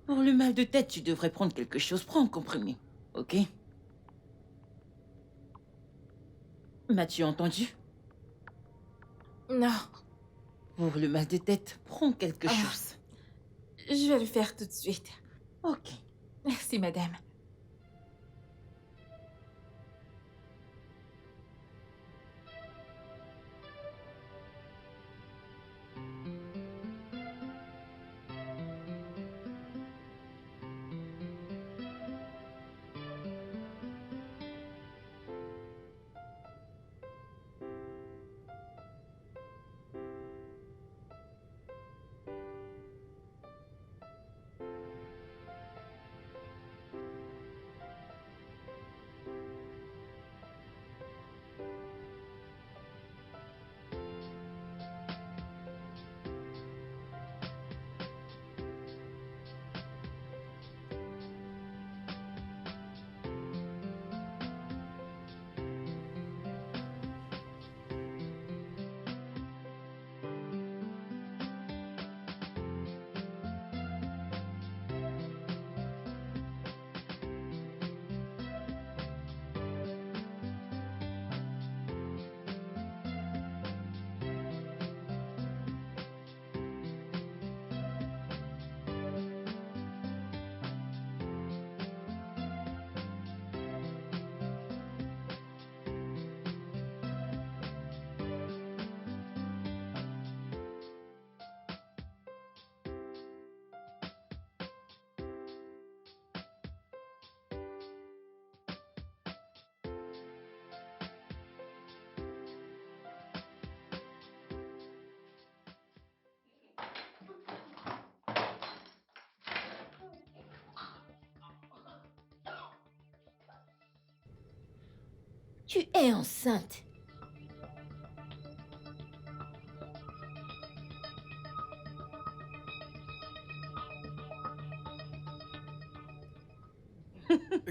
Pour le mal de tête, tu devrais prendre quelque chose. Prends un comprimé, ok? M'as-tu entendu? Non. Pour le mal de tête, prends quelque chose. Je vais le faire tout de suite. Ok. Merci, madame. Tu es enceinte.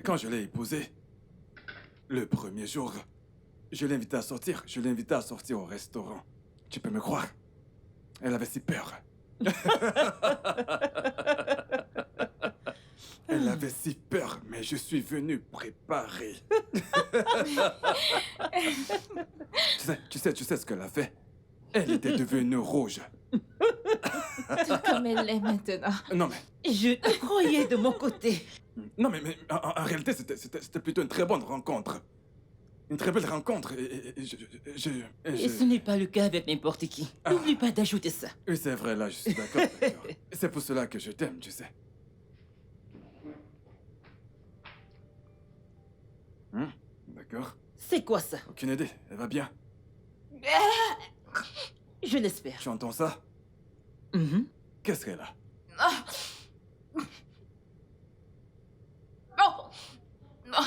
Quand je l'ai épousée, le premier jour, je l'ai invitée à sortir. Je l'ai invitée à sortir au restaurant. Tu peux me croire? Elle avait si peur. Elle avait si peur, mais je suis venu préparé. tu sais ce qu'elle a fait? Elle était devenue rouge. Tout comme elle l'est maintenant. Non mais, Je te croyais de mon côté. non mais en réalité, c'était plutôt une très bonne rencontre. Une très belle rencontre. Et ce n'est pas le cas avec n'importe qui. N'oublie pas d'ajouter ça. Oui, c'est vrai, là, je suis d'accord. D'accord. C'est pour cela que je t'aime, tu sais. D'accord. C'est quoi ça? Aucune idée. Elle va bien. Je l'espère. Tu entends ça? Mhm. Qu'est-ce qu'elle a? Non. Non.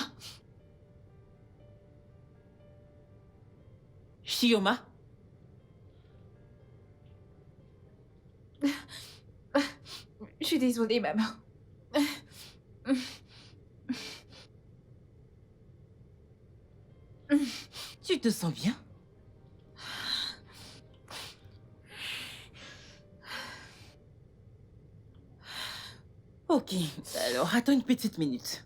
Shioma? Je suis désolée, maman. Tu te sens bien? Ok, alors attends une petite minute.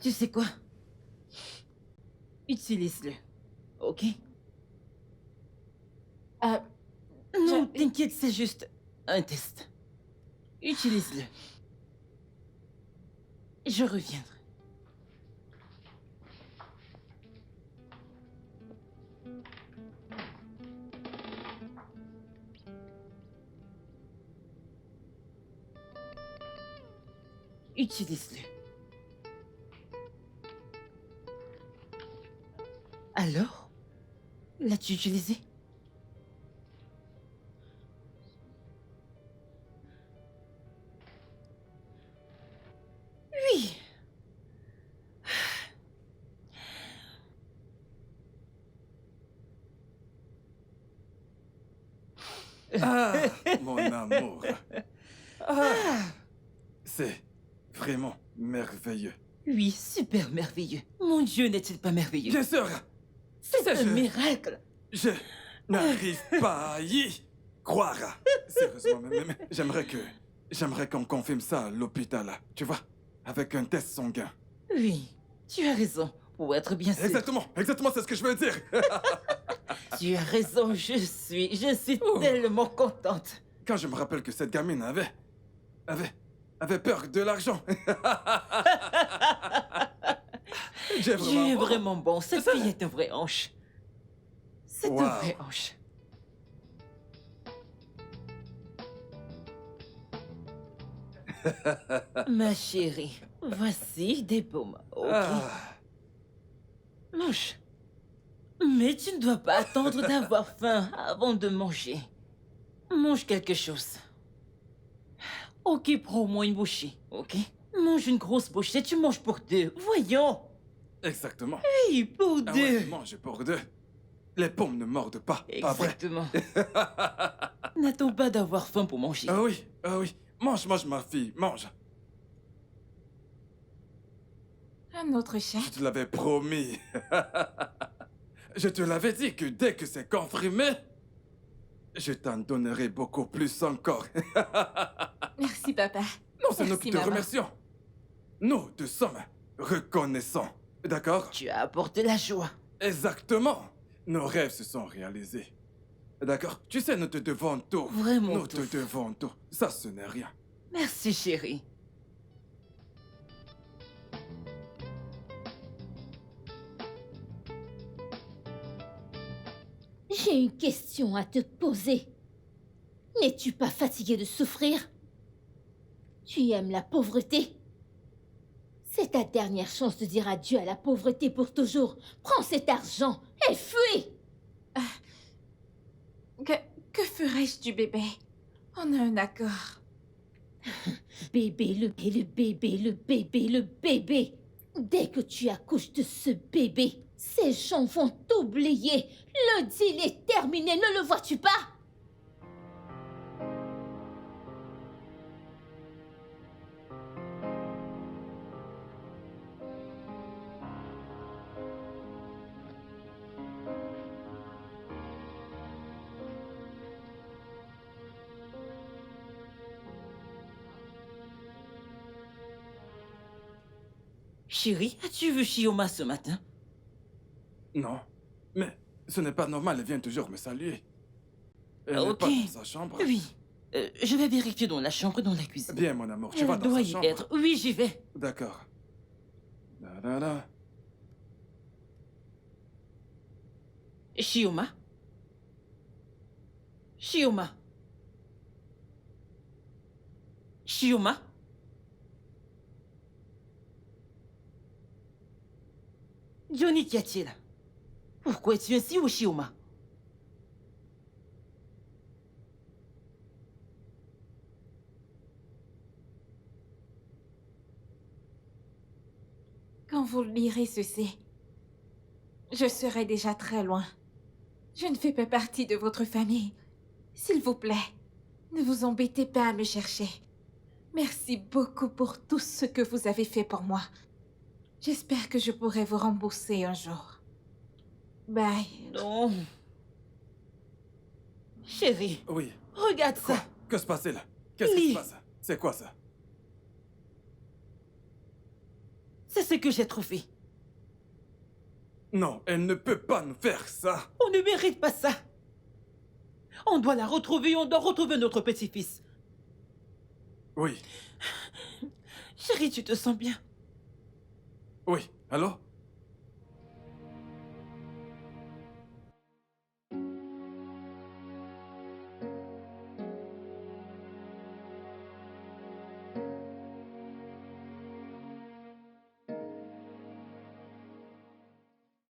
Tu sais quoi? Utilise-le, ok? Non, t'inquiète, c'est juste un test. Utilise-le. Je reviendrai. Utilise-le. Alors? L'as-tu utilisé? Oui. Ah, mon amour. C'est vraiment merveilleux. Oui, super merveilleux. Mon Dieu, n'est-il pas merveilleux? Bien sûr. C'est un je- miracle. Je n'arrive pas à y croire. Sérieusement, mais j'aimerais qu'on confirme ça à l'hôpital, tu vois, avec un test sanguin. Oui, tu as raison. Pour être bien sûr. Exactement, c'est ce que je veux dire. Tu as raison, je suis tellement contente. Quand je me rappelle que cette gamine avait peur de l'argent. Tu es vraiment bon. Cette fille est un vrai hanche. C'est un Wow. vrai hanche. Ma chérie, voici des pommes. Ok. Ah, Mange. Mais tu ne dois pas attendre d'avoir faim avant de manger. Mange quelque chose. Ok, prends au moins une bouchée, ok? Mange une grosse bouchée, tu manges pour deux. Voyons. exactement. Oui, pour Ah deux. ouais, mange pour deux. Les pommes ne mordent pas, pas vrai? Exactement. N'attends pas d'avoir faim pour manger. Ah oui. Mange, ma fille, mange. Un autre chien. Je te l'avais promis. Je te l'avais dit que dès que c'est confirmé, je t'en donnerai beaucoup plus encore. Merci, papa. Non, c'est nous Merci, qui te maman. remercions. Nous te sommes reconnaissants. D'accord? Tu as apporté la joie. Exactement. Nos rêves se sont réalisés. D'accord? Tu sais, nous te devons tout. Vraiment Nous tout. te devons tout. Ça, ce n'est rien. Merci, chérie. J'ai une question à te poser. N'es-tu pas fatigué de souffrir? Tu aimes la pauvreté? C'est ta dernière chance de dire adieu à la pauvreté pour toujours. Prends cet argent et fuis! Que ferais-je du bébé? On a un accord. Bébé, le bébé, le bébé, le bébé. Dès que tu accouches de ce bébé, ces gens vont t'oublier. Le deal est terminé, ne le vois-tu pas? Chérie, as-tu vu Shioma ce matin? Non. Mais ce n'est pas normal, elle vient toujours me saluer. Elle n'est Ok. pas dans sa chambre. Oui. Je vais vérifier dans la chambre et dans la cuisine. Bien, mon amour, tu vas Elle dans doit sa y chambre. être. Oui, j'y vais. D'accord. Da, da, da. Shioma? Shioma? Shioma? Johnny, qu'y a-t-il? Pourquoi es-tu ainsi, ou Shioma? Quand vous lirez ceci, je serai déjà très loin. Je ne fais pas partie de votre famille. S'il vous plaît, ne vous embêtez pas à me chercher. Merci beaucoup pour tout ce que vous avez fait pour moi. J'espère que je pourrai vous rembourser un jour. Bye. Non. Chérie, Oui. regarde Quoi? ça. Que se passe-t-il? Qu'est-ce qui Lis. se passe? C'est quoi ça? C'est ce que j'ai trouvé. Non, elle ne peut pas nous faire ça. On ne mérite pas ça. On doit la retrouver, on doit retrouver notre petit-fils. Oui. Chérie, tu te sens bien? Oui. Allô?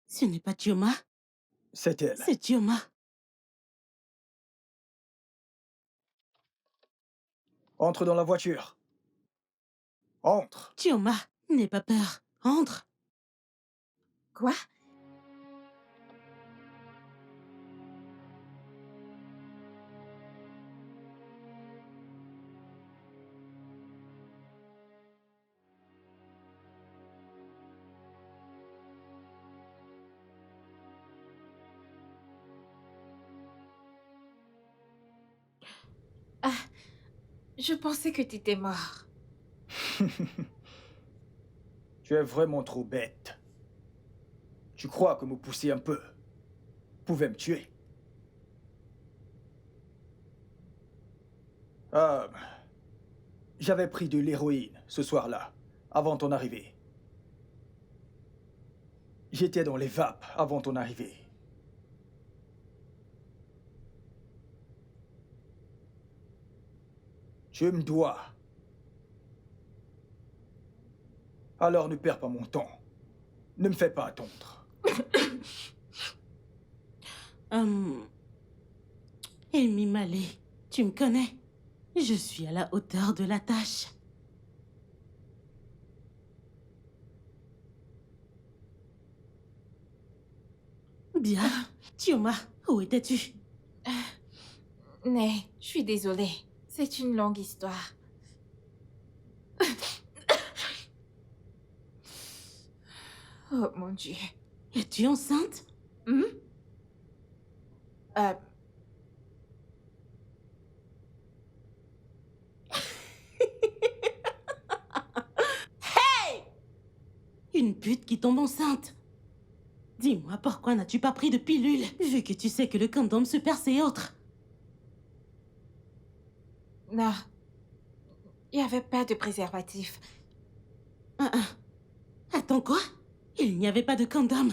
Ce n'est pas Chioma, C'est elle. c'est Chioma. Entre dans la voiture. Entre. Chioma, n'aie pas peur. Entre. Quoi? Ah, je pensais que tu étais mort. Tu es vraiment trop bête. Tu crois que me pousser un peu pouvait me tuer? Ah, j'avais pris de l'héroïne ce soir-là, avant ton arrivée. J'étais dans les vapes avant ton arrivée. Tu me dois. Alors ne perds pas mon temps. Ne me fais pas attendre. Amy Malé, tu me connais. Je suis à la hauteur de la tâche. Bien. Chioma, où étais-tu? Mais, je suis désolée. C'est une longue histoire. Oh mon Dieu. Es-tu enceinte? Hmm? Euh, Une pute qui tombe enceinte. Dis-moi, pourquoi n'as-tu pas pris de pilule, vu que tu sais que le condom se perce et autres? non. Il n'y avait pas de préservatif. Attends, quoi? Il n'y avait pas de condom.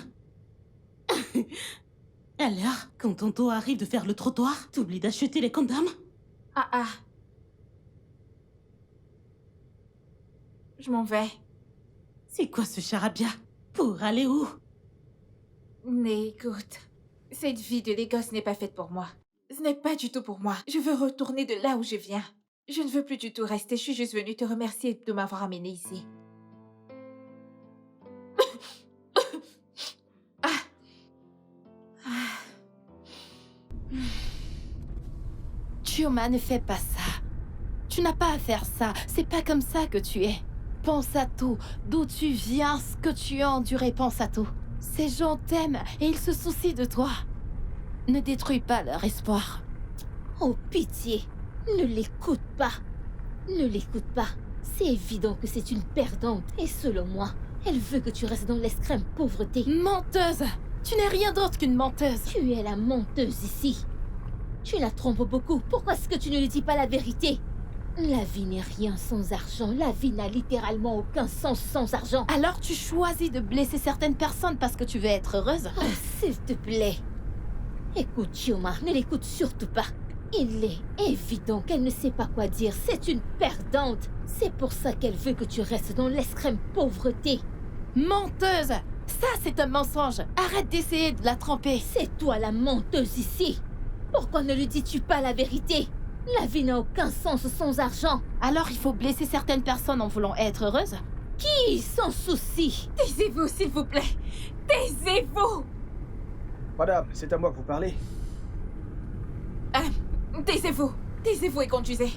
Alors, quand tonton arrive de faire le trottoir, t'oublies d'acheter les condoms? Ah. Je m'en vais. C'est quoi ce charabia? Pour aller où? Mais écoute, cette vie de Lagos n'est pas faite pour moi. Ce Ce n'est pas du tout pour moi. Je veux retourner de là où je viens. Je ne veux plus du tout rester. Je suis juste venue te remercier de m'avoir amenée ici. Chioma, ne fais pas ça. Tu n'as pas à faire ça. C'est pas comme ça que tu es. Pense à tout. D'où tu viens, ce que tu as enduré, pense à tout. Ces gens t'aiment et ils se soucient de toi. Ne détruis pas leur espoir. Oh, pitié. Ne l'écoute pas. Ne l'écoute pas. C'est évident que c'est une perdante. Et selon moi, elle veut que tu restes dans l'extrême pauvreté. Menteuse! Tu n'es rien d'autre qu'une menteuse. Tu es la menteuse ici. Tu la trompes beaucoup. Pourquoi est-ce que tu ne lui dis pas la vérité? La vie n'est rien sans argent. La vie n'a littéralement aucun sens sans argent. Alors tu choisis de blesser certaines personnes parce que tu veux être heureuse? Oh, s'il te plaît. Écoute, Chioma, ne l'écoute surtout pas. Il est évident qu'elle ne sait pas quoi dire. C'est une perdante. C'est pour ça qu'elle veut que tu restes dans l'extrême pauvreté. Menteuse! Ça, c'est un mensonge. Arrête d'essayer de la tromper. C'est toi la menteuse ici. Pourquoi ne lui dis-tu pas la vérité? La vie n'a aucun sens sans argent. Alors il faut blesser certaines personnes en voulant être heureuse? Qui s'en soucie? Taisez-vous, s'il vous plaît. Taisez-vous. Madame, c'est à moi que vous parlez. Taisez-vous. Taisez-vous et conduisez.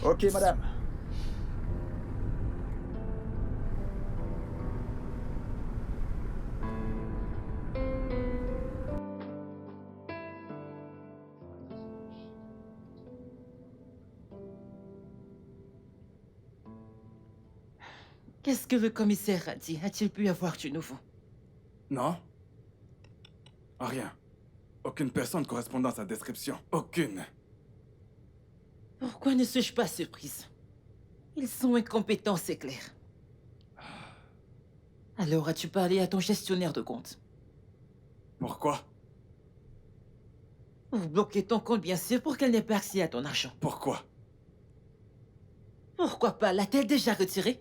Ok, madame. Qu'est-ce que le commissaire a dit? A-t-il pu avoir du nouveau? Non? Rien. Aucune personne correspondant à sa description. Aucune. Pourquoi ne suis-je pas surprise? Ils sont incompétents, c'est clair. Alors, as-tu parlé à ton gestionnaire de compte? Pourquoi? Pour bloquer ton compte, bien sûr, pour qu'elle n'ait pas accès à ton argent. Pourquoi? Pourquoi pas? L'a-t-elle déjà retiré?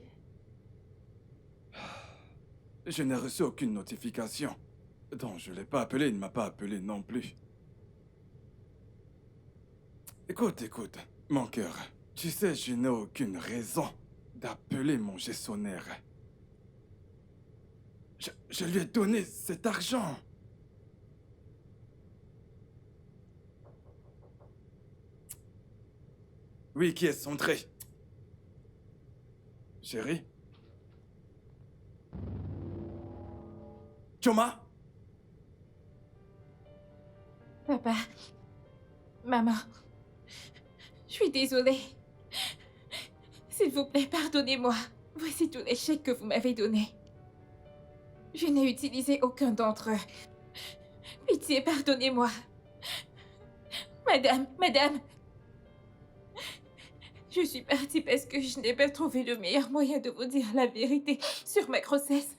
Je n'ai reçu aucune notification. Donc, je ne l'ai pas appelé, il ne m'a pas appelé non plus. Écoute, mon cœur. Tu sais, je n'ai aucune raison d'appeler mon gestionnaire. Je lui ai donné cet argent. Oui, qui est centré? Chérie? Chioma? Papa. Maman. Je suis désolée. S'il vous plaît, pardonnez-moi. Voici tous les chèques que vous m'avez donnés. Je n'ai utilisé aucun d'entre eux. Pitié, pardonnez-moi. Madame. Je suis partie parce que je n'ai pas trouvé le meilleur moyen de vous dire la vérité sur ma grossesse.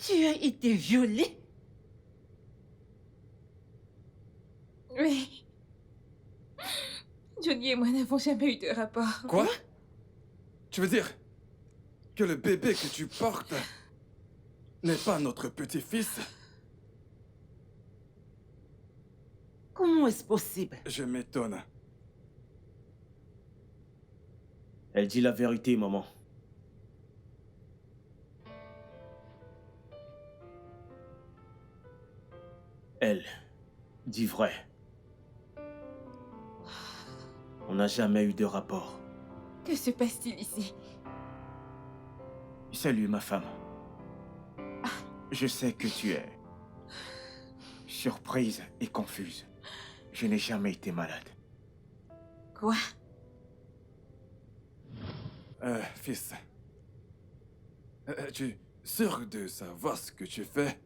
Tu as été violée? Oui. Johnny et moi n'avons jamais eu de rapport. Quoi? Tu veux dire que le bébé que tu portes n'est pas notre petit-fils? Comment est-ce possible? Je m'étonne. Elle dit la vérité, maman. Elle dit vrai. On n'a jamais eu de rapport. Que se passe-t-il ici? Salut, ma femme. Je sais que tu es surprise et confuse. Je n'ai jamais été malade. Quoi? Fils. Es-tu sûr de savoir ce que tu fais?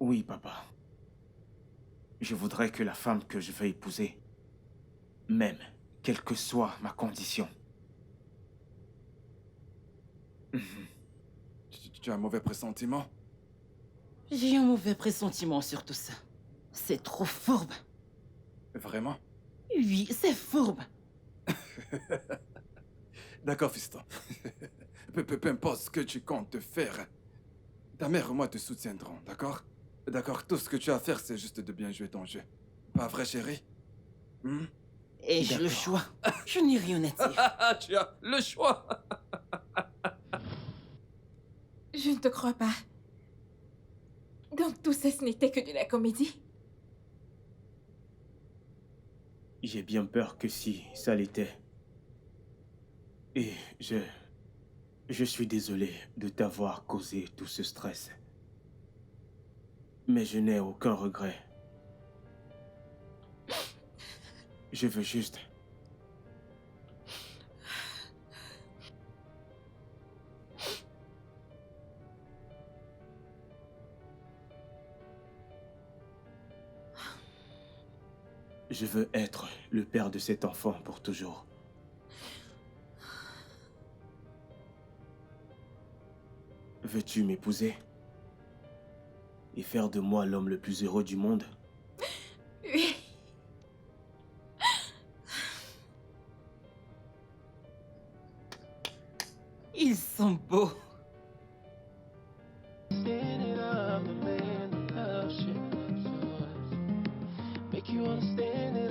Oui, papa. Je voudrais que la femme que je vais épouser m'aime, quelle que soit ma condition. Tu as un mauvais pressentiment? J'ai un mauvais pressentiment sur tout ça. C'est trop fourbe. Vraiment? Oui, c'est fourbe. D'accord, fiston. Peu importe ce que tu comptes faire, ta mère et moi te soutiendrons, d'accord? D'accord, tout ce que tu as à faire, c'est juste de bien jouer ton jeu. Pas vrai, chérie? Ai-je le choix? Je n'ai rien à dire. Tu as le choix! Je ne te crois pas. Donc tout ça, ce n'était que de la comédie? J'ai bien peur que si ça l'était. Et je suis désolé de t'avoir causé tout ce stress. Mais je n'ai aucun regret. Je veux juste... Je veux être le père de cet enfant pour toujours. Veux-tu m'épouser? Et faire de moi l'homme le plus heureux du monde? Oui. Ils sont beaux. Standing up, the man, the love shit. Make you understand that